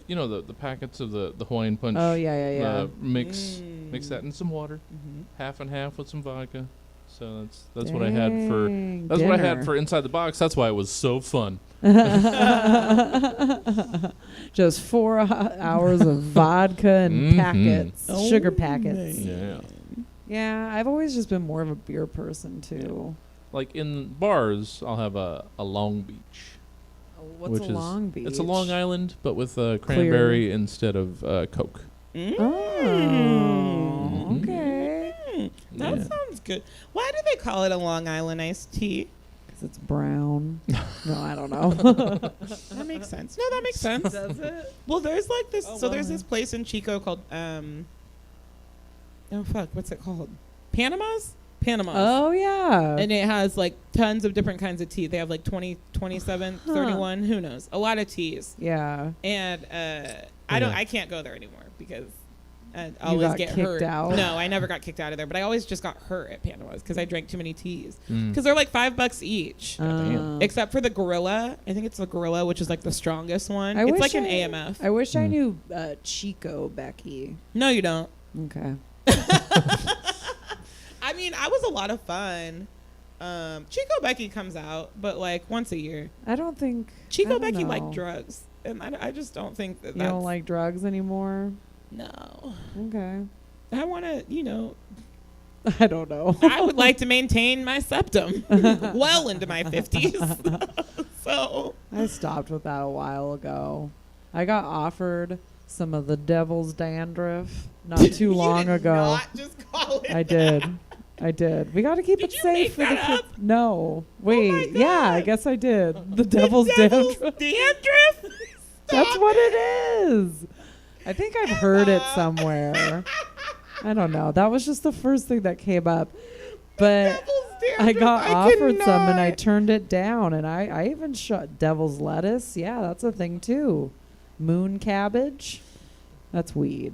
Speaker 5: packets of the Hawaiian punch.
Speaker 1: Oh, yeah.
Speaker 5: Mix that in some water,
Speaker 2: Mhm.
Speaker 5: half and half with some vodka. So that's what I had for
Speaker 1: Dang,
Speaker 5: that's what I had
Speaker 1: dinner.
Speaker 5: for inside the box. That's why it was so fun.
Speaker 1: Just 4 hours of vodka and
Speaker 5: Mhm.
Speaker 1: packets,
Speaker 2: Oh,
Speaker 1: sugar packets.
Speaker 5: Yeah.
Speaker 1: Yeah, I've always just been more of a beer person too.
Speaker 5: Like in bars, I'll have a Long Beach.
Speaker 1: What's
Speaker 5: which
Speaker 1: a
Speaker 5: is
Speaker 1: Long Beach?
Speaker 5: It's a Long Island, but with cranberry instead of Coke.
Speaker 2: Mm.
Speaker 1: Oh,
Speaker 5: Mhm.
Speaker 1: okay.
Speaker 2: That
Speaker 5: Yeah.
Speaker 2: sounds good. Why do they call it a Long Island iced tea?
Speaker 1: Because it's brown. No, I don't know.
Speaker 2: That makes sense. No, that makes sense.
Speaker 1: Does it?
Speaker 2: Well, there's like this.
Speaker 1: Oh,
Speaker 2: so there's
Speaker 1: wow.
Speaker 2: this place in Chico called oh fuck, what's it called? Panama's.
Speaker 1: Oh yeah.
Speaker 2: And it has like tons of different kinds of tea. They have like 20, 27, 31, who knows? A lot of teas.
Speaker 1: Yeah.
Speaker 2: And I can't go there anymore because I always
Speaker 1: got
Speaker 2: get
Speaker 1: kicked
Speaker 2: hurt.
Speaker 1: out?
Speaker 2: No, I never got kicked out of there, but I always just got hurt at Panama's because I drank too many teas.
Speaker 5: Mm.
Speaker 2: Because they're like $5 each.
Speaker 1: Uh,
Speaker 2: Except for the Gorilla. I think it's the Gorilla, which is like the strongest one.
Speaker 1: I
Speaker 2: It's
Speaker 1: wish
Speaker 2: like an
Speaker 1: I-
Speaker 2: AMF.
Speaker 1: I wish I
Speaker 5: Mm.
Speaker 1: knew Chico Becky.
Speaker 2: No, you don't.
Speaker 1: Okay.
Speaker 2: I mean, I was a lot of fun. Chico Becky comes out, but like once a year.
Speaker 1: I don't think
Speaker 2: Chico
Speaker 1: I don't
Speaker 2: Becky
Speaker 1: know.
Speaker 2: like drugs, and I just don't think that
Speaker 1: You
Speaker 2: that's
Speaker 1: don't like drugs anymore.
Speaker 2: no.
Speaker 1: Okay.
Speaker 2: I want to,
Speaker 1: I don't know.
Speaker 2: I would like to maintain my septum well into my 50s. So
Speaker 1: I stopped with that a while ago. I got offered some of the devil's dandruff not too
Speaker 2: You
Speaker 1: long
Speaker 2: did
Speaker 1: ago.
Speaker 2: Not just call it
Speaker 1: I did. I did. We got to keep
Speaker 2: Did
Speaker 1: it
Speaker 2: you
Speaker 1: safe
Speaker 2: make
Speaker 1: for the
Speaker 2: that
Speaker 1: kids.
Speaker 2: up?
Speaker 1: No. Wait.
Speaker 2: my
Speaker 1: Yeah, I
Speaker 2: God.
Speaker 1: guess I did. The devil's
Speaker 2: devil's
Speaker 1: dandruff.
Speaker 2: dandruff.
Speaker 1: That's
Speaker 2: Stop
Speaker 1: what
Speaker 2: it.
Speaker 1: it is. I think I've heard it somewhere. I don't know. That was just the first thing that came up. But
Speaker 2: Devil's
Speaker 1: I
Speaker 2: dandruff,
Speaker 1: got offered some and I
Speaker 2: cannot.
Speaker 1: turned it down. And I even shot devil's lettuce. Yeah, that's a thing too. Moon cabbage. That's weed.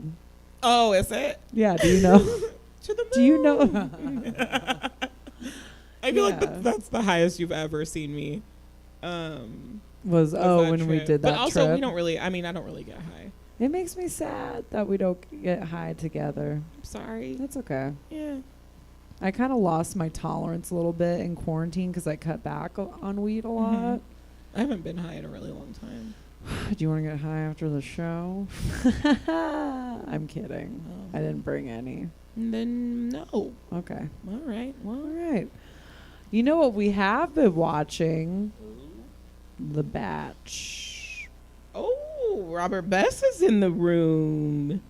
Speaker 2: Oh, is it?
Speaker 1: Yeah, do you know?
Speaker 2: To the moon.
Speaker 1: Do you know?
Speaker 2: I feel like
Speaker 1: Yeah.
Speaker 2: that's the highest you've ever seen me.
Speaker 1: Was
Speaker 2: that
Speaker 1: when we
Speaker 2: trip.
Speaker 1: did that
Speaker 2: But also,
Speaker 1: trip.
Speaker 2: we don't really. I mean, I don't really get high.
Speaker 1: It makes me sad that we don't get high together.
Speaker 2: I'm sorry.
Speaker 1: That's okay.
Speaker 2: Yeah.
Speaker 1: I kind of lost my tolerance a little bit in quarantine because I cut back on weed a lot.
Speaker 2: I haven't been high in a really long time.
Speaker 1: Do you want to get high after the show? I'm kidding. I didn't bring any.
Speaker 2: And then no.
Speaker 1: Okay.
Speaker 2: All right.
Speaker 1: All
Speaker 2: Well.
Speaker 1: right. You know what we have been watching? The Batch.
Speaker 2: Oh, Robert Bess is in the room.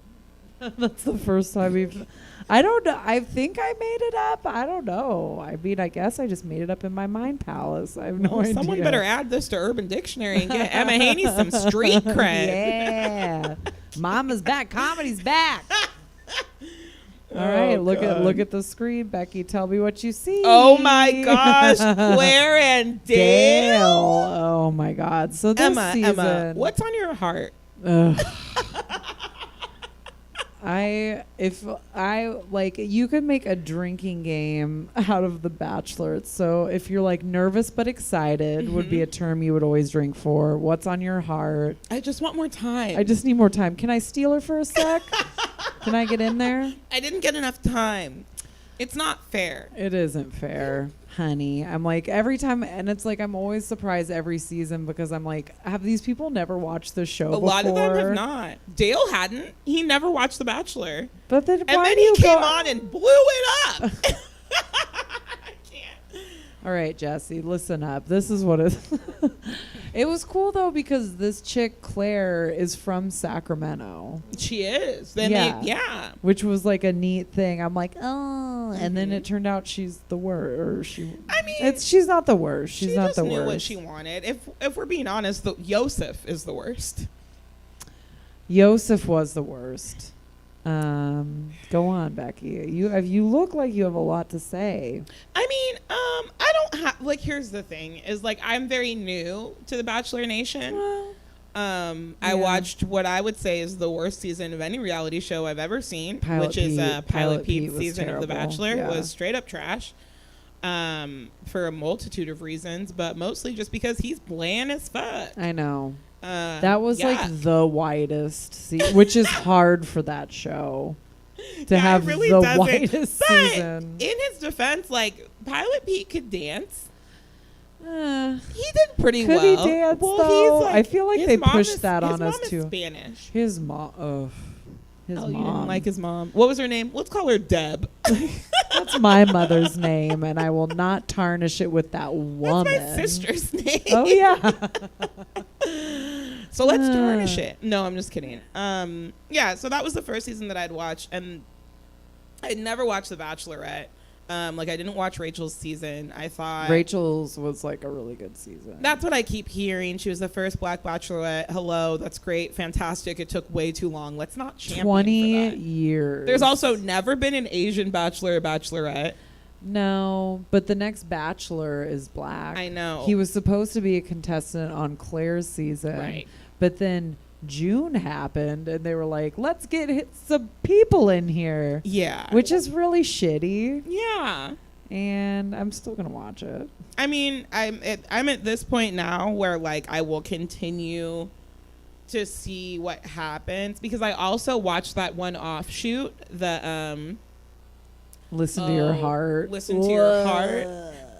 Speaker 1: That's the first time we've. I don't know. I think I made it up. I don't know. I mean, I guess I just made it up in my mind palace. I have no idea.
Speaker 2: Someone better add this to Urban Dictionary and get Emma Haney some street cred.
Speaker 1: Yeah. Mama's back. Comedy's back. All right, look at the screen, Becky. Tell me what you see.
Speaker 2: Oh my gosh, Claire and Dale.
Speaker 1: Oh my God. So this
Speaker 2: Emma,
Speaker 1: season,
Speaker 2: what's on your heart?
Speaker 1: If I like, you could make a drinking game out of The Bachelor. So if you're like nervous but excited, would be a term you would always drink for. What's on your heart?
Speaker 2: I just want more time.
Speaker 1: I just need more time. Can I steal her for a sec? Can I get in there?
Speaker 2: I didn't get enough time. It's not fair.
Speaker 1: It isn't fair, honey. I'm like, every time, and it's like, I'm always surprised every season because I'm like, have these people never watched the show before?
Speaker 2: A lot of them have not. Dale hadn't. He never watched The Bachelor.
Speaker 1: But then,
Speaker 2: And
Speaker 1: why
Speaker 2: then
Speaker 1: do
Speaker 2: he
Speaker 1: you
Speaker 2: came
Speaker 1: go-
Speaker 2: on and blew it up. I can't.
Speaker 1: All right, Jesse, listen up. This is what it. It was cool though because this chick Claire is from Sacramento.
Speaker 2: She is. Then
Speaker 1: Yeah. Which was like a neat thing. I'm like, oh, and then it turned out she's the worst. She's not the worst. She's
Speaker 2: she
Speaker 1: not
Speaker 2: just
Speaker 1: the
Speaker 2: knew
Speaker 1: worst.
Speaker 2: what she wanted. If we're being honest, Yosef is the worst.
Speaker 1: Yosef was the worst. Go on, Becky. You look like you have a lot to say.
Speaker 2: I mean, I don't have like. Here's the thing: is like I'm very new to the Bachelor Nation. I watched what I would say is the worst season of any reality show I've ever seen, which is Pilot Pete's season of The Bachelor.
Speaker 1: Yeah.
Speaker 2: Was straight up trash. For a multitude of reasons, but mostly just because he's bland as fuck.
Speaker 1: I know. That was like
Speaker 2: yuck.
Speaker 1: the whitest which is hard for that show to
Speaker 2: Yeah,
Speaker 1: have
Speaker 2: it really
Speaker 1: the
Speaker 2: doesn't.
Speaker 1: whitest
Speaker 2: But
Speaker 1: season.
Speaker 2: in his defense, like Pilot Pete could dance.
Speaker 1: Uh,
Speaker 2: He did pretty
Speaker 1: Could
Speaker 2: well.
Speaker 1: he dance,
Speaker 2: well,
Speaker 1: though?
Speaker 2: He's like,
Speaker 1: I feel like
Speaker 2: his
Speaker 1: they
Speaker 2: mom
Speaker 1: pushed
Speaker 2: is-
Speaker 1: that
Speaker 2: his
Speaker 1: on
Speaker 2: mom
Speaker 1: us
Speaker 2: is
Speaker 1: too.
Speaker 2: Spanish.
Speaker 1: His mom. His
Speaker 2: Oh, you
Speaker 1: mom.
Speaker 2: didn't like his mom. What was her name? Let's call her Deb.
Speaker 1: That's my mother's name, and I will not tarnish it with that woman.
Speaker 2: That's my sister's name.
Speaker 1: Oh yeah.
Speaker 2: So let's tarnish it. No, I'm just kidding. Yeah, so that was the first season that I'd watched, and I'd never watched The Bachelorette. Like I didn't watch Rachel's season. I thought
Speaker 1: Rachel's was like a really good season.
Speaker 2: that's what I keep hearing. She was the first Black Bachelorette. Hello, that's great, fantastic. It took way too long. Let's not champion
Speaker 1: 20
Speaker 2: for that.
Speaker 1: years.
Speaker 2: There's also never been an Asian Bachelor or Bachelorette.
Speaker 1: No, but the next Bachelor is black.
Speaker 2: I know.
Speaker 1: He was supposed to be a contestant on Claire's season.
Speaker 2: Right.
Speaker 1: But then June happened and they were like, let's get some people in here.
Speaker 2: Yeah.
Speaker 1: Which is really shitty.
Speaker 2: Yeah.
Speaker 1: And I'm still going to watch it.
Speaker 2: I mean, I'm at this point now where like I will continue to see what happens because I also watched that one offshoot, the
Speaker 1: Listen to your heart.
Speaker 2: Listen to your heart.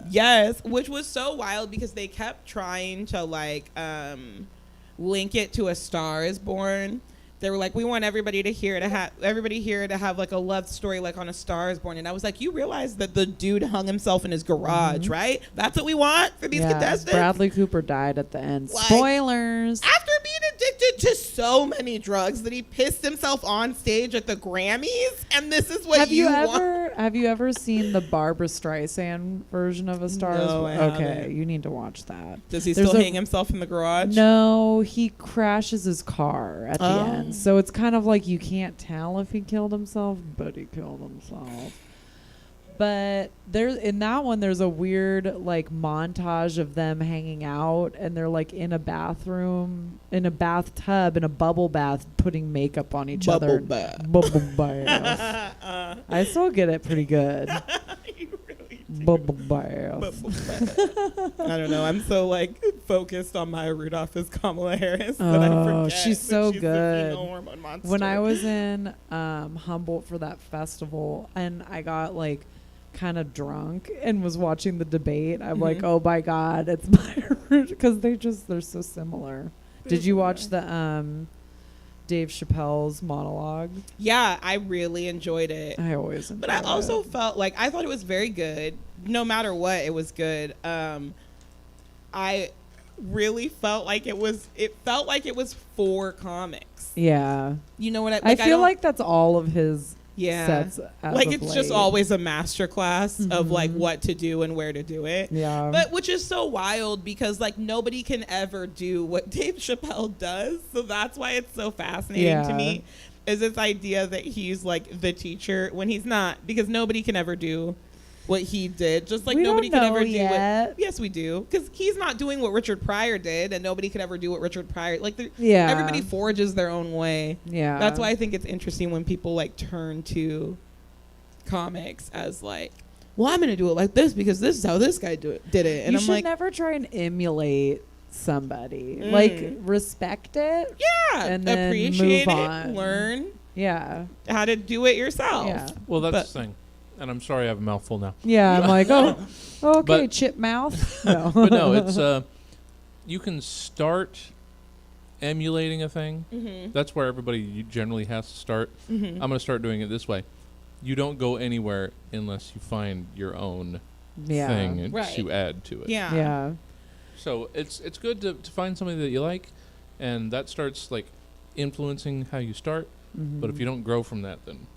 Speaker 2: Yes, which was so wild because they kept trying to like link it to A Star Is Born. They were like, we want everybody here to have like a love story like on A Star Is Born. And I was like, you realize that the dude hung himself in his garage, right? That's what we want for these contestants.
Speaker 1: Bradley Cooper died at the end.
Speaker 2: Like,
Speaker 1: Spoilers.
Speaker 2: After being addicted to so many drugs that he pissed himself on stage at the Grammys, and this is what
Speaker 1: Have you
Speaker 2: want.
Speaker 1: ever seen the Barbra Streisand version of A Star Is
Speaker 2: No,
Speaker 1: Born?
Speaker 2: I
Speaker 1: Okay,
Speaker 2: haven't.
Speaker 1: you need to watch that.
Speaker 2: Does he
Speaker 1: There's
Speaker 2: still
Speaker 1: a-
Speaker 2: hang himself in the garage?
Speaker 1: No, he crashes his car at the
Speaker 2: Oh.
Speaker 1: end. So it's kind of like you can't tell if he killed himself, but he killed himself. But there's in that one there's a weird like montage of them hanging out and they're like in a bathroom, in a bathtub, in a bubble bath putting makeup on each other.
Speaker 2: bath.
Speaker 1: Bubble bath. I still get it pretty good.
Speaker 2: You really do.
Speaker 1: Bubble bath.
Speaker 2: Bubble bath. I don't know. I'm so like focused on Maya Rudolph as Kamala Harris that I
Speaker 1: Oh,
Speaker 2: forget
Speaker 1: she's
Speaker 2: that
Speaker 1: so
Speaker 2: she's
Speaker 1: good.
Speaker 2: The female hormone monster.
Speaker 1: When I was in Humboldt for that festival and I got like kind of drunk and was watching the debate, I'm like, oh my God, it's Maya because they're so similar. Did you watch the Dave Chappelle's monologue?
Speaker 2: Yeah, I really enjoyed it.
Speaker 1: I always enjoy
Speaker 2: But I also
Speaker 1: it.
Speaker 2: felt like I thought it was very good. No matter what, it was good. I really felt like it was for comics.
Speaker 1: Yeah.
Speaker 2: You know what I?
Speaker 1: I
Speaker 2: Like,
Speaker 1: feel
Speaker 2: don't-
Speaker 1: like that's all of his
Speaker 2: yeah.
Speaker 1: sets. As
Speaker 2: Like
Speaker 1: of
Speaker 2: it's just
Speaker 1: late.
Speaker 2: always a master class of like
Speaker 1: Mhm.
Speaker 2: what to do and where to do it.
Speaker 1: Yeah.
Speaker 2: But which is so wild because like nobody can ever do what Dave Chappelle does. So that's why it's so fascinating to
Speaker 1: Yeah.
Speaker 2: me is this idea that he's like the teacher when he's not, because nobody can ever do what he did. Just like
Speaker 1: We
Speaker 2: nobody
Speaker 1: don't
Speaker 2: can ever
Speaker 1: know
Speaker 2: do
Speaker 1: yet.
Speaker 2: what. Yes, we do. Because he's not doing what Richard Pryor did, and nobody could ever do what Richard Pryor. Like
Speaker 1: Yeah.
Speaker 2: everybody forges their own way.
Speaker 1: Yeah.
Speaker 2: That's why I think it's interesting when people like turn to comics as like, well, I'm gonna do it like this because this is how this guy did it, and
Speaker 1: you
Speaker 2: I'm
Speaker 1: should
Speaker 2: like,
Speaker 1: never try and emulate somebody.
Speaker 2: Mm.
Speaker 1: Like respect it.
Speaker 2: yeah,
Speaker 1: and then
Speaker 2: appreciate
Speaker 1: move
Speaker 2: it,
Speaker 1: on.
Speaker 2: learn
Speaker 1: Yeah.
Speaker 2: how to do it yourself.
Speaker 1: Yeah.
Speaker 5: Well, that's
Speaker 2: But-
Speaker 5: the thing. And I'm sorry I have a mouthful now.
Speaker 1: Yeah. I'm like, oh, okay,
Speaker 5: But-
Speaker 1: chip mouth. No.
Speaker 5: But no, it's you can start emulating a thing.
Speaker 2: Mm-hmm.
Speaker 5: That's where everybody generally has to start.
Speaker 2: Mm-hmm.
Speaker 5: I'm going to start doing it this way. You don't go anywhere unless you find your own
Speaker 1: yeah.
Speaker 5: thing
Speaker 2: Right.
Speaker 5: to add to it.
Speaker 2: Yeah.
Speaker 1: Yeah.
Speaker 5: So it's good to find something that you like, and that starts like influencing how you start. But if you don't grow from that, then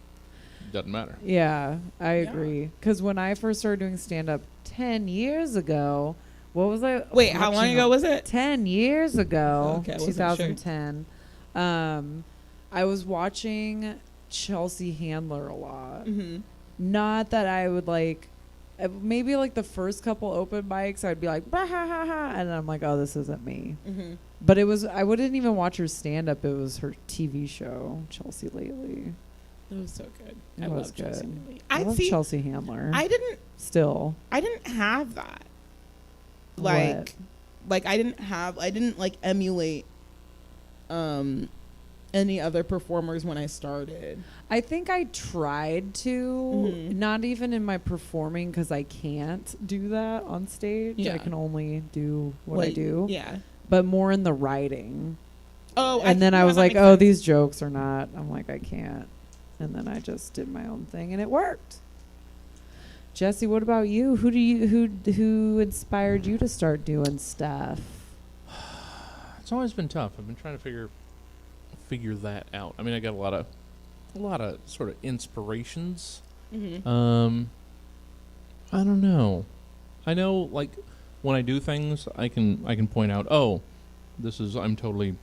Speaker 5: it doesn't matter.
Speaker 1: Yeah, I
Speaker 2: Yeah.
Speaker 1: agree. Because when I first started doing stand up 10 years ago, what was I?
Speaker 2: Wait, how long
Speaker 1: watching
Speaker 2: ago
Speaker 1: on-
Speaker 2: was it?
Speaker 1: 10 years ago,
Speaker 2: Okay, I wasn't sure.
Speaker 1: 2010. I was watching Chelsea Handler a lot.
Speaker 2: Mm-hmm.
Speaker 1: Not that I would like, maybe like the first couple open mics, I'd be like, bah, ha, ha, ha, and I'm like, oh, this isn't me.
Speaker 2: Mm-hmm.
Speaker 1: But it was, I wouldn't even watch her stand up. It was her TV show, Chelsea Lately.
Speaker 2: That was so good.
Speaker 1: It
Speaker 2: I
Speaker 1: was
Speaker 2: love Chelsea
Speaker 1: good.
Speaker 2: Lately.
Speaker 1: I love
Speaker 2: see.
Speaker 1: Chelsea Handler.
Speaker 2: I
Speaker 1: Still.
Speaker 2: didn't have that.
Speaker 1: What?
Speaker 2: Like I didn't like emulate any other performers when I started.
Speaker 1: I think I tried to,
Speaker 2: Mhm.
Speaker 1: not even in my performing, because I can't do that on stage.
Speaker 2: Yeah.
Speaker 1: I can only do what I do.
Speaker 2: Yeah.
Speaker 1: But more in the writing.
Speaker 2: Oh,
Speaker 1: And then I
Speaker 2: yeah,
Speaker 1: was
Speaker 2: that
Speaker 1: like,
Speaker 2: makes
Speaker 1: oh,
Speaker 2: sense.
Speaker 1: these jokes are not. I'm like, I can't. And then I just did my own thing, and it worked. Jesse, what about you? Who inspired you to start doing stuff?
Speaker 5: It's always been tough. I've been trying to figure that out. I mean, I got a lot of sort of inspirations.
Speaker 2: Mhm.
Speaker 5: I don't know. I know, like, when I do things, I can point out, oh, I'm totally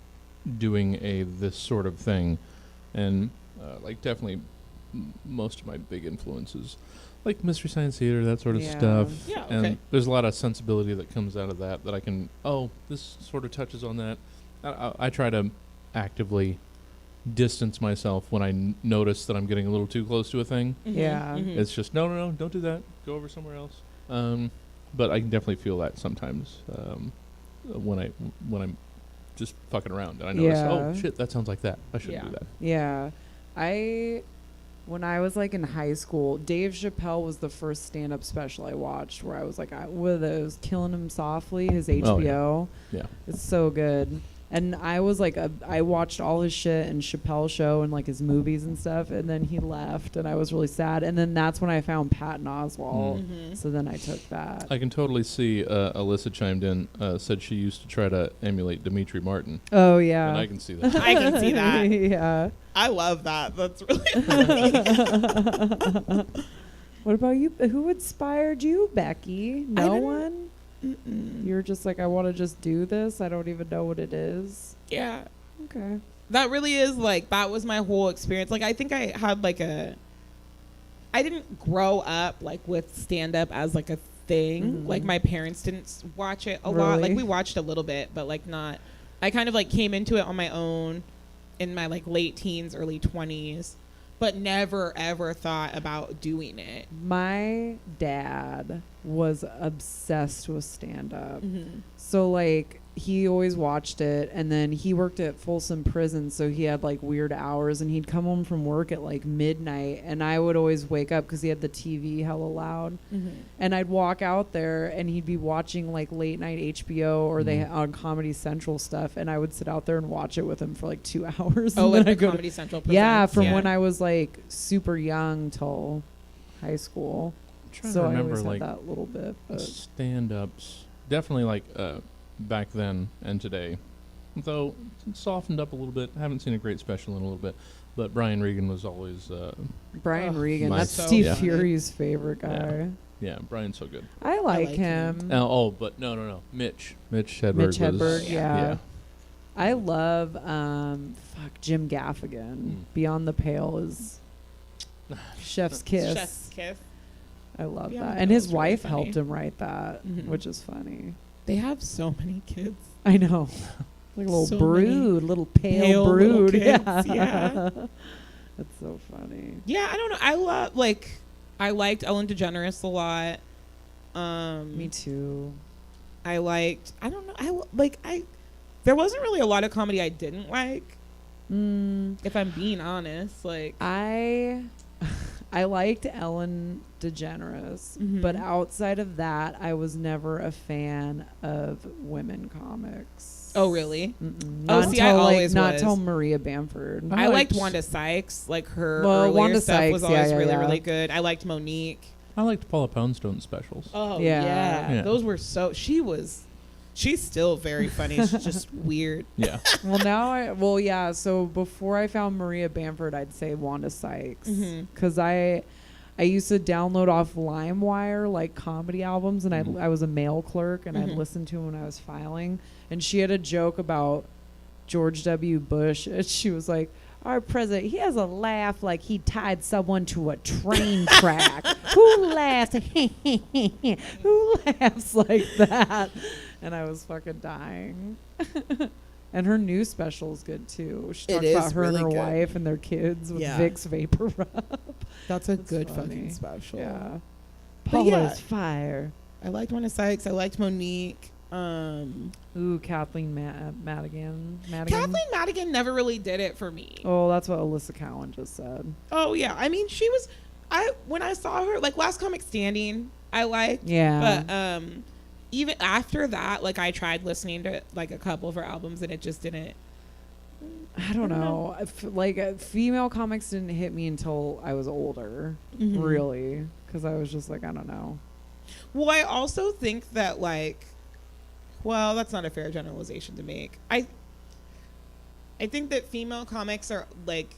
Speaker 5: doing this sort of thing, and like definitely most of my big influences, like Mystery Science Theater, that sort of
Speaker 1: Yeah.
Speaker 5: stuff.
Speaker 2: Yeah,
Speaker 5: And
Speaker 2: okay.
Speaker 5: there's a lot of sensibility that comes out of that I can, oh, this sort of touches on that. I try to actively distance myself when I notice that I'm getting a little too close to a thing.
Speaker 2: Mhm,
Speaker 1: Yeah.
Speaker 2: mhm.
Speaker 5: It's just no, don't do that. Go over somewhere else. But I can definitely feel that sometimes when I'm just fucking around and I notice,
Speaker 1: Yeah.
Speaker 5: oh shit, that sounds like that. I shouldn't
Speaker 2: Yeah.
Speaker 5: do that.
Speaker 1: Yeah. When I was like in high school, Dave Chappelle was the first stand-up special I watched where I was like, what are those? Killing Him Softly, his HBO.
Speaker 5: Yeah.
Speaker 1: It's so good. And I was like, I watched all his shit and Chappelle Show and like his movies and stuff. And then he left and I was really sad. And then that's when I found Patton Oswalt.
Speaker 2: Mhm.
Speaker 1: So then I took that.
Speaker 5: I can totally see Alyssa chimed in, said she used to try to emulate Dimitri Martin.
Speaker 1: Oh, yeah.
Speaker 5: And I can see that.
Speaker 2: I can see that.
Speaker 1: Yeah.
Speaker 2: I love that. That's really funny.
Speaker 1: What about you? Who inspired you, Becky? No
Speaker 2: didn't-
Speaker 1: one?
Speaker 2: Mm-mm.
Speaker 1: You're just like, I want to just do this. I don't even know what it is.
Speaker 2: Yeah.
Speaker 1: Okay.
Speaker 2: That really is like, that was my whole experience. Like, I think I had like I didn't grow up like with stand up as like a thing.
Speaker 1: Mhm.
Speaker 2: Like, my parents didn't watch it a lot. Like,
Speaker 1: Really?
Speaker 2: we watched a little bit, but like not. I kind of like came into it on my own in my like late teens, early 20s, but never ever thought about doing it.
Speaker 1: My dad was obsessed with stand up.
Speaker 2: Mm-hmm.
Speaker 1: So like he always watched it, and then he worked at Folsom Prison, so he had like weird hours, and he'd come home from work at like midnight, and I would always wake up because he had the TV hella loud,
Speaker 2: Mm-hmm.
Speaker 1: and I'd walk out there and he'd be watching like late night HBO or they on Comedy Central stuff, and I would sit out there and watch it with him for like 2 hours.
Speaker 2: Oh,
Speaker 1: and
Speaker 2: like
Speaker 1: then
Speaker 2: the
Speaker 1: I'd go to-
Speaker 2: Comedy Central.
Speaker 1: yeah,
Speaker 2: presents,
Speaker 1: from when I was like super young till high school.
Speaker 5: I'm trying
Speaker 1: So
Speaker 5: to
Speaker 1: I
Speaker 5: remember
Speaker 1: always
Speaker 5: like
Speaker 1: had that little bit. But
Speaker 5: stand-ups. Definitely like back then and today. Though it's softened up a little bit. I haven't seen a great special in a little bit. But Brian Regan was always
Speaker 1: Brian Regan.
Speaker 5: my-
Speaker 1: That's
Speaker 2: so
Speaker 1: Steve
Speaker 2: funny.
Speaker 1: Fury's favorite guy.
Speaker 5: yeah, Brian's so good.
Speaker 1: I like
Speaker 2: like
Speaker 1: him.
Speaker 5: But no. Mitch Hedberg.
Speaker 1: Mitch Hedberg,
Speaker 5: was,
Speaker 1: yeah. I love Jim Gaffigan.
Speaker 5: Mm.
Speaker 1: Beyond the Pale is Chef's Kiss.
Speaker 2: Chef's kiss.
Speaker 1: I love
Speaker 2: Beyond
Speaker 1: that.
Speaker 2: the
Speaker 1: And
Speaker 2: Pale
Speaker 1: his
Speaker 2: is really
Speaker 1: wife
Speaker 2: funny.
Speaker 1: helped him write that,
Speaker 2: Mhm.
Speaker 1: which is funny.
Speaker 2: They have so many kids.
Speaker 1: I know. Like a little
Speaker 2: So
Speaker 1: brood, little pale
Speaker 2: little
Speaker 1: brood.
Speaker 2: kids,
Speaker 1: Yeah.
Speaker 2: yeah.
Speaker 1: That's so funny.
Speaker 2: Yeah, I don't know. I liked Ellen DeGeneres a lot.
Speaker 1: Me too.
Speaker 2: I liked. I don't know. There wasn't really a lot of comedy I didn't like. If I'm being honest, like
Speaker 1: I liked Ellen DeGeneres,
Speaker 2: Mhm.
Speaker 1: but outside of that, I was never a fan of women comics.
Speaker 2: oh really?
Speaker 1: Mm-mm.
Speaker 2: Oh,
Speaker 1: Not
Speaker 2: see, I
Speaker 1: until,
Speaker 2: always
Speaker 1: not
Speaker 2: was.
Speaker 1: till Maria Bamford.
Speaker 2: I liked Wanda Sykes. Like her
Speaker 1: Well,
Speaker 2: earlier
Speaker 1: Wanda
Speaker 2: stuff
Speaker 1: Sykes,
Speaker 2: was
Speaker 1: yeah,
Speaker 2: always
Speaker 1: yeah,
Speaker 2: really
Speaker 1: yeah.
Speaker 2: really good. I liked Monique.
Speaker 5: I liked Paula Poundstone specials.
Speaker 2: Oh
Speaker 1: Yeah.
Speaker 2: yeah. Those were so. She's still very funny. She's just weird.
Speaker 5: Yeah.
Speaker 1: Well, so before I found Maria Bamford, I'd say Wanda Sykes.
Speaker 2: Mhm.
Speaker 1: Because I used to download off LimeWire, like, comedy albums, and I was a mail clerk, and I'd
Speaker 2: Mhm.
Speaker 1: listen to them when I was filing. And she had a joke about George W. Bush, and she was like, our president, he has a laugh like he tied someone to a train track. Who laughs? Who laughs like that? And I was fucking dying. And her new special is good too. She
Speaker 2: It
Speaker 1: talks
Speaker 2: is
Speaker 1: about her
Speaker 2: really
Speaker 1: and her
Speaker 2: good.
Speaker 1: wife and their kids with
Speaker 2: Yeah.
Speaker 1: Vicks Vapor Rub.
Speaker 2: That's a
Speaker 1: That's
Speaker 2: good
Speaker 1: funny.
Speaker 2: fucking special.
Speaker 1: Yeah.
Speaker 2: But
Speaker 1: Paula's
Speaker 2: yeah.
Speaker 1: fire.
Speaker 2: I liked Wanda Sykes. I liked Monique.
Speaker 1: Ooh, Kathleen Madigan.
Speaker 2: Kathleen Madigan never really did it for me.
Speaker 1: Oh, that's what Alyssa Cowan just said.
Speaker 2: Oh yeah, I mean she was. When I saw her like Last Comic Standing, I liked.
Speaker 1: Yeah.
Speaker 2: But even after that, like I tried listening to like a couple of her albums and it just didn't.
Speaker 1: I don't know. Female comics didn't hit me until I was older,
Speaker 2: Mhm.
Speaker 1: really, because I was just like, I don't know.
Speaker 2: Well, I also think that well, that's not a fair generalization to make. I think that female comics are like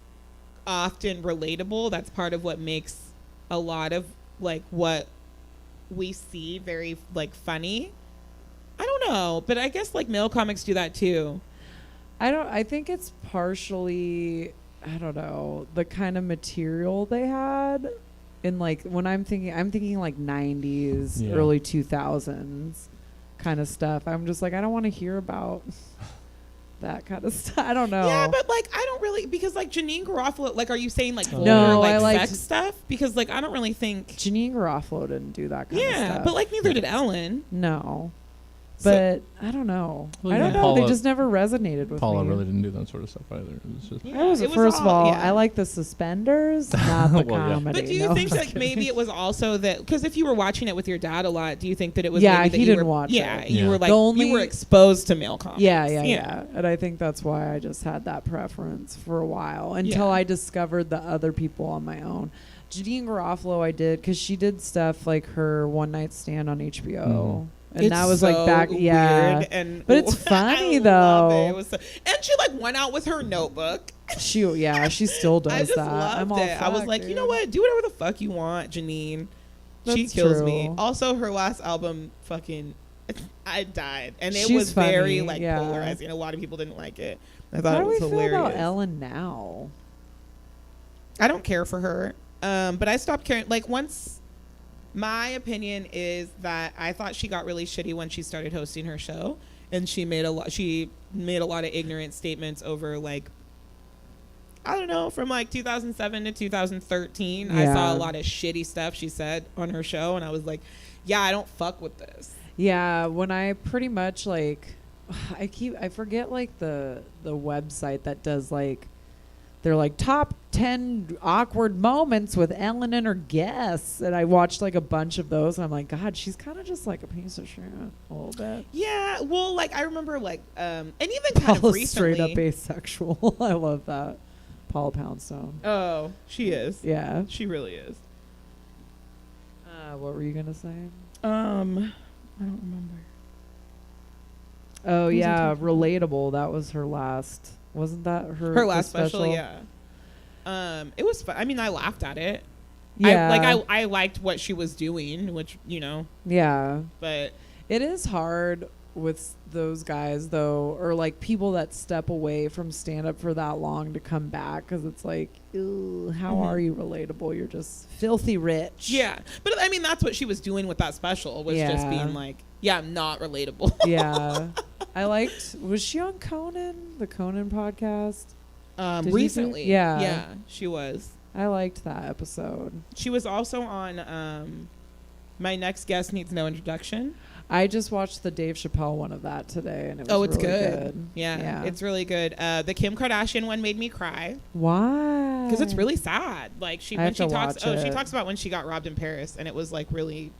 Speaker 2: often relatable. That's part of what makes a lot of like what we see very like funny. I don't know, but I guess like male comics do that too.
Speaker 1: I think it's partially, I don't know, the kind of material they had. In like when I'm thinking like 90s,
Speaker 5: Yeah.
Speaker 1: early 2000s kind of stuff. I'm just like, I don't want to hear about that kind of stuff. I don't know.
Speaker 2: Yeah, but like I don't really because like Janine Garofalo. Like, are you saying like vulgar,
Speaker 1: No,
Speaker 2: like
Speaker 1: I liked-
Speaker 2: sex stuff? Because like I don't really think.
Speaker 1: Janine Garofalo didn't do that kind of
Speaker 2: Yeah,
Speaker 1: stuff.
Speaker 2: but like neither did Ellen.
Speaker 1: No.
Speaker 2: So-
Speaker 1: But I don't know.
Speaker 5: Well,
Speaker 1: I
Speaker 5: yeah,
Speaker 1: don't know. They
Speaker 5: Paula-
Speaker 1: just never resonated with
Speaker 5: Paula
Speaker 1: me.
Speaker 5: really didn't do that sort of stuff either. It was just
Speaker 2: Yeah,
Speaker 1: I was
Speaker 2: it was
Speaker 1: first of all,
Speaker 2: yeah.
Speaker 1: I like the suspenders, not the
Speaker 5: Well, yeah.
Speaker 1: comedy.
Speaker 2: But do you
Speaker 1: No,
Speaker 2: think
Speaker 1: I'm
Speaker 2: like
Speaker 1: kidding.
Speaker 2: maybe it was also that because if you were watching it with your dad a lot, do you think that it was
Speaker 1: Yeah,
Speaker 2: maybe that
Speaker 1: he
Speaker 2: you
Speaker 1: didn't
Speaker 2: were,
Speaker 1: watch
Speaker 2: yeah,
Speaker 1: it.
Speaker 2: you
Speaker 5: Yeah.
Speaker 2: were like
Speaker 1: The only-
Speaker 2: you were exposed to male comics.
Speaker 1: Yeah. And I think that's why I just had that preference for a while until
Speaker 2: Yeah.
Speaker 1: I discovered the other people on my own. Janine Garofalo, I did because she did stuff like her One Night Stand on HBO, and
Speaker 2: It's
Speaker 1: that was
Speaker 2: so
Speaker 1: like back, yeah.
Speaker 2: weird and
Speaker 1: But it's
Speaker 2: I
Speaker 1: funny,
Speaker 2: love it.
Speaker 1: though.
Speaker 2: It was so, and she like went out with her notebook.
Speaker 1: She still does
Speaker 2: I just
Speaker 1: that. I'm
Speaker 2: loved
Speaker 1: all
Speaker 2: it. I was
Speaker 1: fuck,
Speaker 2: like, you know
Speaker 1: dude.
Speaker 2: what? Do whatever the fuck you want, Janine. She
Speaker 1: That's
Speaker 2: kills me.
Speaker 1: true.
Speaker 2: Also, her last album, fucking, I died, and it
Speaker 1: She's
Speaker 2: was very
Speaker 1: funny,
Speaker 2: like
Speaker 1: yeah.
Speaker 2: polarizing. A lot of people didn't like it. I thought
Speaker 1: How
Speaker 2: it
Speaker 1: do
Speaker 2: was
Speaker 1: we feel
Speaker 2: hilarious.
Speaker 1: about Ellen now?
Speaker 2: I don't care for her. But I stopped caring. Like once, my opinion is that I thought she got really shitty when she started hosting her show, and she made a lot. She made a lot of ignorant statements over like, I don't know, from like 2007 to 2013. I saw
Speaker 1: Yeah.
Speaker 2: a lot of shitty stuff she said on her show, and I was like, yeah, I don't fuck with this.
Speaker 1: Yeah, when I pretty much like, I forget like the website that does like, they're like top 10 awkward moments with Ellen and her guests, and I watched like a bunch of those, and I'm like, God, she's kind of just like a piece of shit a little bit.
Speaker 2: Yeah, well, like I remember like, and even kind of
Speaker 1: Paula's
Speaker 2: recently.
Speaker 1: straight up asexual. I love that. Paula Poundstone.
Speaker 2: Oh, she is.
Speaker 1: Yeah.
Speaker 2: She really is.
Speaker 1: What were you gonna say?
Speaker 2: I don't remember.
Speaker 1: Oh yeah, relatable. That was her last. Wasn't that
Speaker 2: her last special? Yeah. It was fun. I mean, I laughed at it.
Speaker 1: Yeah.
Speaker 2: I liked what she was doing, which, you know.
Speaker 1: Yeah.
Speaker 2: But
Speaker 1: it is hard with those guys though, or like people that step away from stand up for that long to come back, because it's like, ew, how are you relatable? You're just filthy rich.
Speaker 2: Yeah, but I mean that's what she was doing with that special, was just being like, yeah, I'm not relatable.
Speaker 1: Yeah. I liked, was she on the Conan podcast
Speaker 2: recently?
Speaker 1: Yeah,
Speaker 2: she was.
Speaker 1: I liked that episode.
Speaker 2: She was also on My Next Guest Needs No Introduction.
Speaker 1: I just watched the Dave Chappelle one of that today, and it was
Speaker 2: it's
Speaker 1: really
Speaker 2: good. Yeah, it's really good. The Kim Kardashian one made me cry.
Speaker 1: Why?
Speaker 2: Because it's really sad. Like she talks about when she got robbed in Paris, and it was like really,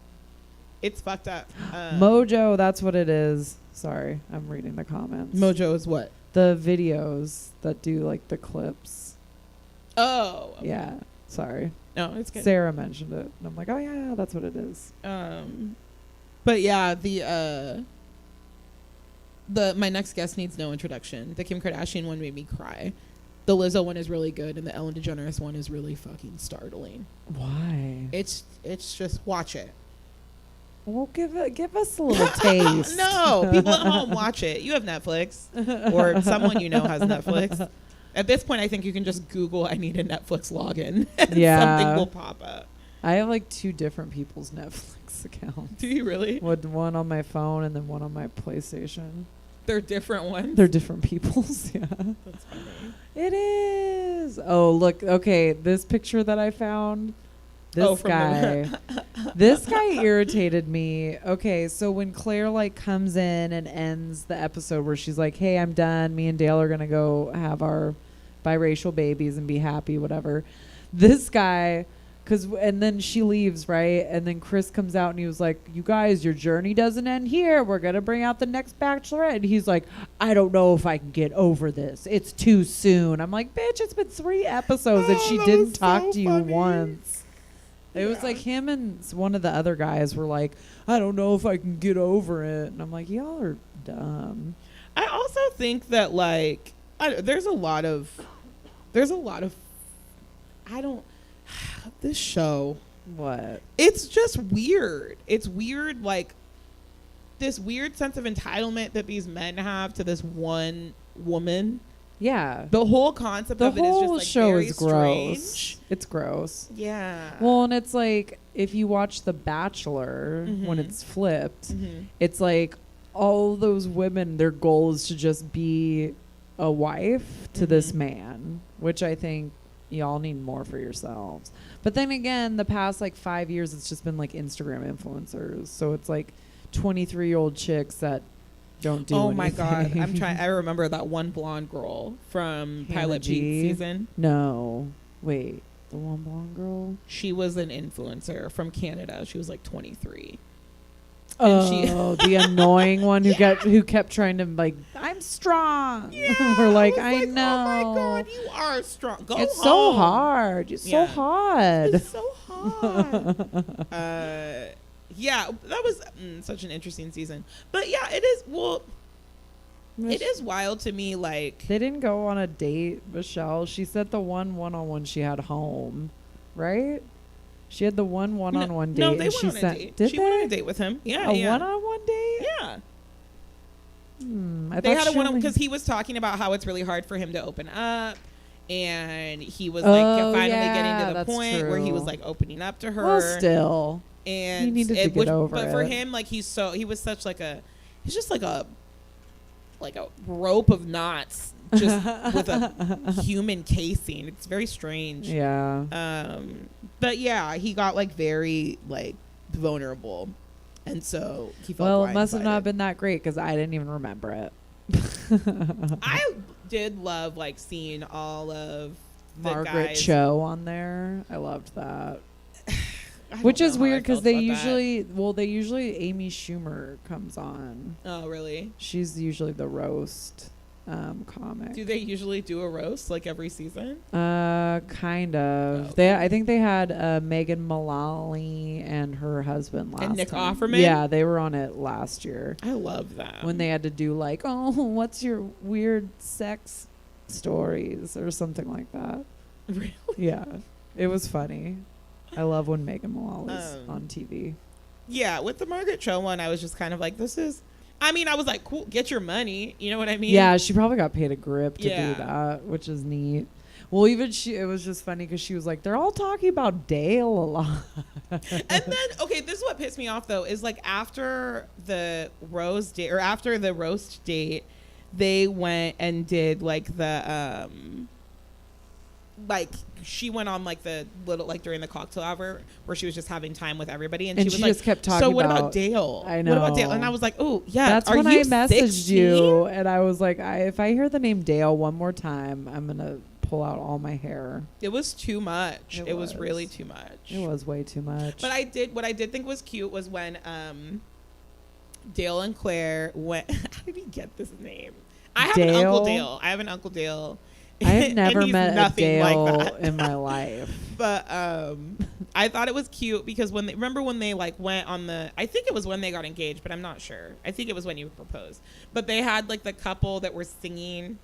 Speaker 2: it's fucked up.
Speaker 1: Mojo, that's what it is. Sorry, I'm reading the comments.
Speaker 2: Mojo is what?
Speaker 1: The videos that do like the clips.
Speaker 2: Oh. Okay.
Speaker 1: Yeah. Sorry.
Speaker 2: No, it's good.
Speaker 1: Sarah mentioned it, and I'm like, oh yeah, that's what it is.
Speaker 2: But yeah, the My Next Guest Needs No Introduction. The Kim Kardashian one made me cry. The Lizzo one is really good, and the Ellen DeGeneres one is really fucking startling.
Speaker 1: Why?
Speaker 2: It's just watch it.
Speaker 1: Well, give us a little taste.
Speaker 2: No, people at home, watch it. You have Netflix, or someone you know has Netflix. At this point, I think you can just Google, I need a Netflix login, and something will pop up.
Speaker 1: I have like 2 different people's Netflix accounts.
Speaker 2: Do you really?
Speaker 1: With one on my phone and then one on my PlayStation.
Speaker 2: They're different ones?
Speaker 1: They're different people's, yeah.
Speaker 2: That's funny.
Speaker 1: It is. Oh, look. Okay, this picture that I found. This guy. This guy irritated me. Okay, so when Claire like comes in and ends the episode where she's like, hey, I'm done. Me and Dale are going to go have our biracial babies and be happy, whatever. This guy... and then she leaves, right? And then Chris comes out and he was like, you guys, your journey doesn't end here. We're going to bring out the next bachelorette. And he's like, I don't know if I can get over this. It's too soon. I'm like, bitch, it's been 3 episodes and she didn't talk to you once. It was like him and one of the other guys were like, I don't know if I can get over it. And I'm like, y'all are dumb.
Speaker 2: I also think that like, there's a lot of, this show.
Speaker 1: What?
Speaker 2: It's just weird. It's weird, like this weird sense of entitlement that these men have to this one woman.
Speaker 1: Yeah.
Speaker 2: The whole concept of it is just like
Speaker 1: show
Speaker 2: very
Speaker 1: is gross.
Speaker 2: strange.
Speaker 1: It's gross.
Speaker 2: Yeah.
Speaker 1: Well, and it's like if you watch The Bachelor when it's flipped, it's like all those women, their goal is to just be a wife to this man, which I think y'all need more for yourselves. But then again, the past like 5 years, it's just been like Instagram influencers. So it's like 23-year-old chicks that don't do anything.
Speaker 2: Oh my God. I remember that one blonde girl from Pilot Pete season.
Speaker 1: No. Wait. The one blonde girl?
Speaker 2: She was an influencer from Canada. She was like 23.
Speaker 1: Oh, the annoying one who kept trying to like, I'm strong.
Speaker 2: Yeah,
Speaker 1: we're like, I know.
Speaker 2: Oh my God, you are strong. Go
Speaker 1: it's
Speaker 2: home.
Speaker 1: so hard. It's so hard.
Speaker 2: It's so hard. Yeah, that was such an interesting season. But yeah, it is. Well, it is wild to me. Like
Speaker 1: they didn't go on a date, Michelle. She said the one-on-one she had home, right? She had the one-on-one date.
Speaker 2: No, they went on a date. She went on a date with him. Yeah,
Speaker 1: a one-on-one date.
Speaker 2: Yeah.
Speaker 1: They
Speaker 2: had a one-on-one because he was talking about how it's really hard for him to open up, and he was like finally getting to the point where he was like opening up to her.
Speaker 1: Well, still,
Speaker 2: and
Speaker 1: he needed to get over it.
Speaker 2: But for him, like he's just like a rope of knots, just with a human casing. It's very strange.
Speaker 1: Yeah.
Speaker 2: But yeah, he got like very like vulnerable, and so he felt.
Speaker 1: Well, it must have not been that great because I didn't even remember it.
Speaker 2: I did love like seeing all of the
Speaker 1: Margaret
Speaker 2: guys.
Speaker 1: Cho on there. I loved that. Which is weird because they usually Amy Schumer comes on.
Speaker 2: Oh, really?
Speaker 1: She's usually the roast. comic.
Speaker 2: Do they usually do a roast like every season?
Speaker 1: Kind of.
Speaker 2: Okay.
Speaker 1: I think they had Megan Mullally and her husband last
Speaker 2: And Nick
Speaker 1: time.
Speaker 2: Offerman?
Speaker 1: Yeah, they were on it last year
Speaker 2: I love that.
Speaker 1: when they had to do like, oh, what's your weird sex stories or something like that.
Speaker 2: Really?
Speaker 1: Yeah, it was funny. I love when Megan Mullally's on TV.
Speaker 2: Yeah, with the Margaret Cho one, I was just kind of like, this is. I mean, I was like, cool, get your money. You know what I mean?
Speaker 1: Yeah, she probably got paid a grip to
Speaker 2: Yeah.
Speaker 1: do that, which is neat. Well, even it was just funny because she was like, they're all talking about Dale a lot.
Speaker 2: And then, okay, this is what pissed me off though, is like after the rose date or after the roast date, they went and did like the like she went on like the little like during the cocktail hour where she was just having time with everybody and she was
Speaker 1: she
Speaker 2: like,
Speaker 1: just kept talking
Speaker 2: so what about
Speaker 1: about
Speaker 2: Dale?
Speaker 1: I
Speaker 2: What about Dale?
Speaker 1: know.
Speaker 2: And I was like, oh yeah,
Speaker 1: That's
Speaker 2: are
Speaker 1: when
Speaker 2: you
Speaker 1: I messaged
Speaker 2: 16?
Speaker 1: you, and I was like, if I hear the name Dale one more time, I'm gonna pull out all my hair.
Speaker 2: It was too much. It was
Speaker 1: was.
Speaker 2: really too much.
Speaker 1: It was way too much.
Speaker 2: But what I did think was cute was when Dale and Claire went. How did he get this name? I have an Uncle Dale. I have an Uncle Dale.
Speaker 1: I've
Speaker 2: and
Speaker 1: never
Speaker 2: he's
Speaker 1: met a
Speaker 2: nothing
Speaker 1: Dale
Speaker 2: like that.
Speaker 1: in my life.
Speaker 2: But I thought it was cute because remember when they like went on I think it was when they got engaged, but I'm not sure. I think it was when you proposed. But they had like the couple that were singing.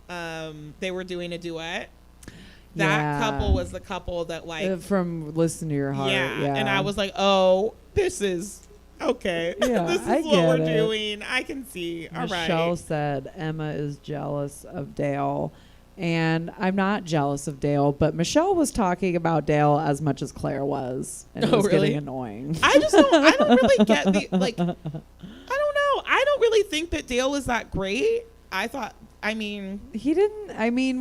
Speaker 2: They were doing a duet. That
Speaker 1: Yeah.
Speaker 2: couple was the couple that like
Speaker 1: From Listen to Your Heart.
Speaker 2: yeah.
Speaker 1: Yeah.
Speaker 2: And I was like, oh, this is okay.
Speaker 1: Yeah,
Speaker 2: this is
Speaker 1: I
Speaker 2: what
Speaker 1: get
Speaker 2: we're
Speaker 1: it.
Speaker 2: doing. I can see. All right.
Speaker 1: Michelle said Emma is jealous of Dale. And I'm not jealous of Dale, but Michelle was talking about Dale as much as Claire was. And it
Speaker 2: Oh,
Speaker 1: was
Speaker 2: really?
Speaker 1: getting annoying.
Speaker 2: I don't really get the like I don't know. I don't really think that Dale is that great. I mean,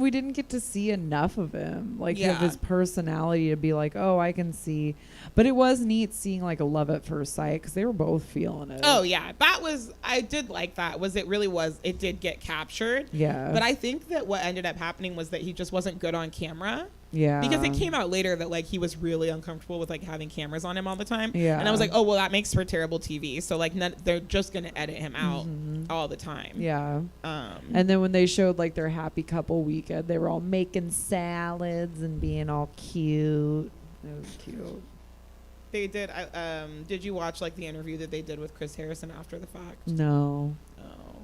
Speaker 1: we didn't get to see enough of him, like
Speaker 2: Yeah.
Speaker 1: of his personality to be like, oh, I can see. But it was neat seeing like a love at first sight because they were both feeling it.
Speaker 2: oh yeah, I did like that. It did get captured.
Speaker 1: Yeah.
Speaker 2: But I think that what ended up happening was that he just wasn't good on camera.
Speaker 1: Yeah.
Speaker 2: Because it came out later that like he was really uncomfortable with like having cameras on him all the time.
Speaker 1: Yeah.
Speaker 2: And I was like, oh well, that makes for terrible TV. So like they're just gonna edit him out all the time.
Speaker 1: Yeah.
Speaker 2: Um,
Speaker 1: And then when they showed like their happy couple weekend, they were all making salads and being all cute. It was cute.
Speaker 2: they did. Did you watch like the interview that they did with Chris Harrison after the fact?
Speaker 1: No.
Speaker 2: Oh,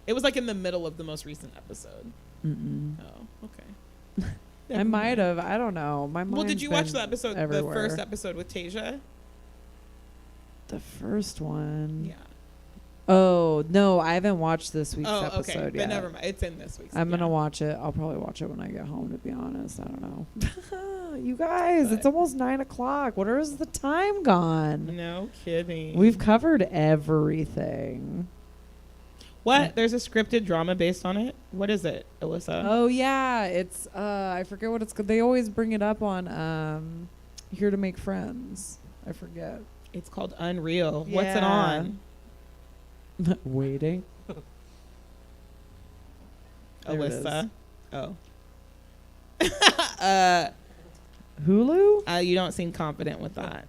Speaker 2: it was like in the middle of the most recent episode.
Speaker 1: Mm-mm.
Speaker 2: Oh, okay.
Speaker 1: I might have. I don't know. My
Speaker 2: Well, did
Speaker 1: mind's
Speaker 2: you watch
Speaker 1: been
Speaker 2: the episode,
Speaker 1: everywhere.
Speaker 2: the first episode with Tasia?
Speaker 1: The first one.
Speaker 2: Yeah.
Speaker 1: Oh no, I haven't watched this week's
Speaker 2: Oh,
Speaker 1: episode
Speaker 2: okay.
Speaker 1: yet.
Speaker 2: But never mind. It's in this week's.
Speaker 1: I'm gonna
Speaker 2: yeah.
Speaker 1: watch it. I'll probably watch it when I get home. To be honest, I don't know. You guys,
Speaker 2: But-
Speaker 1: it's almost 9:00. Where is the time gone?
Speaker 2: No kidding.
Speaker 1: We've covered everything.
Speaker 2: What? There's a scripted drama based on it. What is it, Alyssa?
Speaker 1: Oh yeah, it's I forget what it's called. They always bring it up on Here to Make Friends. I forget.
Speaker 2: It's called Unreal. What's it
Speaker 1: Yeah.
Speaker 2: on?
Speaker 1: Waiting. There it
Speaker 2: Alyssa. Oh.
Speaker 1: Hulu?
Speaker 2: You don't seem confident with that.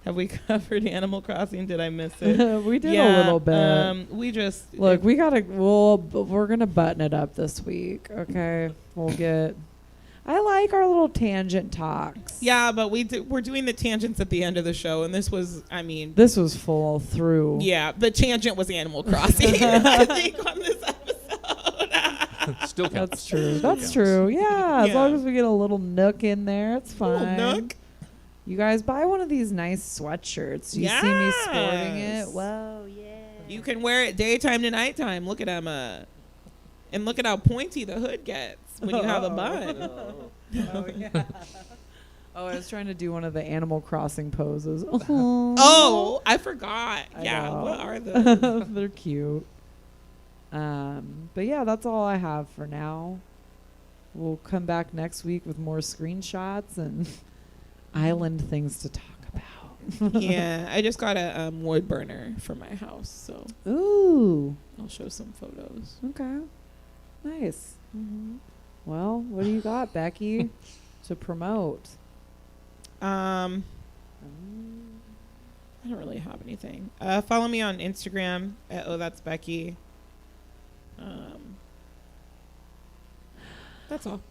Speaker 2: Have we covered Animal Crossing? Did I miss it?
Speaker 1: We did a little bit.
Speaker 2: We just
Speaker 1: Look, we're gonna button it up this week. Okay, we'll get. I like our little tangent talks.
Speaker 2: Yeah, but we're doing the tangents at the end of the show, and this was,
Speaker 1: This was full through.
Speaker 2: yeah, the tangent was Animal Crossing. I think on this episode.
Speaker 5: Still counts.
Speaker 1: That's true.
Speaker 5: Still
Speaker 1: That's
Speaker 5: counts.
Speaker 1: true. Yeah, as
Speaker 2: Yeah.
Speaker 1: long as we get a little nook in there, it's
Speaker 2: Little
Speaker 1: fine.
Speaker 2: nook.
Speaker 1: You guys buy one of these nice sweatshirts. You see me sporting
Speaker 2: Yes.
Speaker 1: it. Whoa, yeah.
Speaker 2: You can wear it daytime to nighttime. Look at Emma, and look at how pointy the hood gets when you have a bun.
Speaker 1: Oh yeah. Oh, I was trying to do one of the Animal Crossing poses.
Speaker 2: Oh, I forgot.
Speaker 1: I
Speaker 2: Yeah,
Speaker 1: know.
Speaker 2: what are those?
Speaker 1: They're cute. But yeah, that's all I have for now. We'll come back next week with more screenshots and island things to talk about.
Speaker 2: Yeah, I just got a wood burner for my house, so
Speaker 1: Ooh.
Speaker 2: I'll show some photos.
Speaker 1: Okay. Nice. Well, what do you got, Becky, to promote?
Speaker 2: I don't really have anything. Follow me on Instagram at that's Becky. That's all.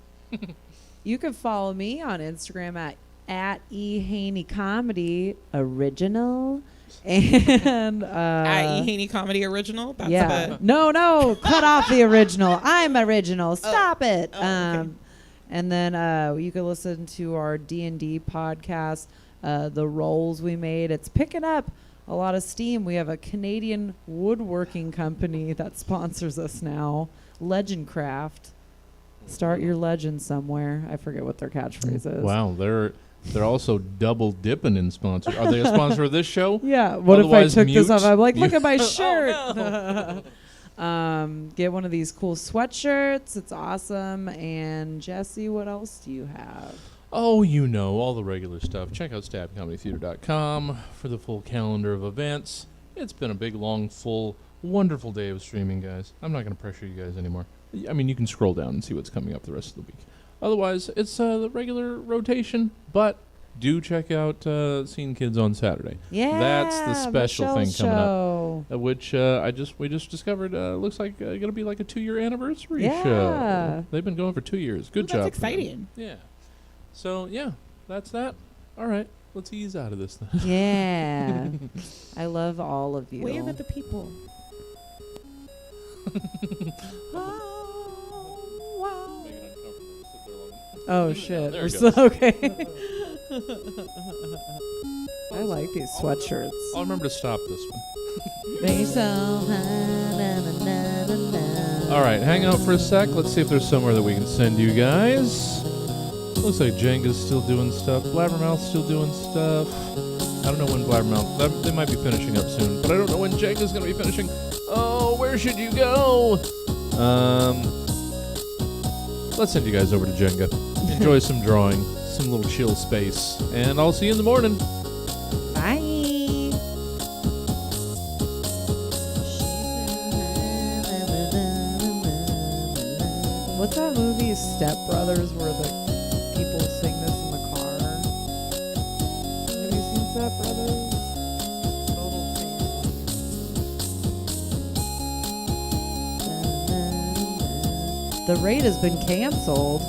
Speaker 1: You can follow me on Instagram at ehaneycomedy original. And
Speaker 2: At Haney Comedy Original. That's
Speaker 1: yeah.
Speaker 2: a bit.
Speaker 1: No, cut off the original. I'm original. Stop it.
Speaker 2: okay.
Speaker 1: And then you can listen to our D&D podcast, the rolls we made. It's picking up a lot of steam. We have a Canadian woodworking company that sponsors us now, Legend Craft. Start your legend somewhere. I forget what their catchphrase is.
Speaker 5: Wow, they're also double dipping in sponsor. Are they a sponsor of this show?
Speaker 1: Yeah. What
Speaker 5: Otherwise,
Speaker 1: if I took this
Speaker 5: mute?
Speaker 1: off? I'm like, look at my
Speaker 5: Oh,
Speaker 1: shirt. Get one of these cool sweatshirts. It's awesome. And Jesse, what else do you have?
Speaker 5: Oh, you know, all the regular stuff. Check out stabcomedytheater.com for the full calendar of events. It's been a big, long, full, wonderful day of streaming, guys. I'm not going to pressure you guys anymore. I mean, you can scroll down and see what's coming up the rest of the week. Otherwise, it's the regular rotation, but do check out Scene Kids on Saturday.
Speaker 1: Yeah.
Speaker 5: That's the special thing coming up.
Speaker 1: show.
Speaker 5: Which we just discovered looks like going to be like a 2-year anniversary
Speaker 1: Yeah.
Speaker 5: show. They've been going for 2 years. Good
Speaker 2: Ooh,
Speaker 5: job.
Speaker 2: that's
Speaker 5: for them.
Speaker 2: exciting.
Speaker 5: Yeah. So yeah, that's that. All right, let's ease out of this then.
Speaker 1: Yeah. I love all of you.
Speaker 2: Wave at the people.
Speaker 1: Oh shit.
Speaker 5: There
Speaker 1: We're
Speaker 5: it
Speaker 1: so
Speaker 5: goes.
Speaker 1: okay. I like these sweatshirts.
Speaker 5: I'll remember to stop this one. All right, hang out for a sec. Let's see if there's somewhere that we can send you guys. Looks like Jenga's still doing stuff. Blabbermouth's still doing stuff. I don't know when Blabbermouth. They might be finishing up soon, but I don't know when Jenga's gonna be finishing. Oh, where should you go? Let's send you guys over to Jenga. Enjoy some drawing, some little chill space, and I'll see you in the morning.
Speaker 1: Bye. What's that movie, Step Brothers, where the people sing this in the car? Have you seen Step Brothers? Total fan. The Raid has been canceled.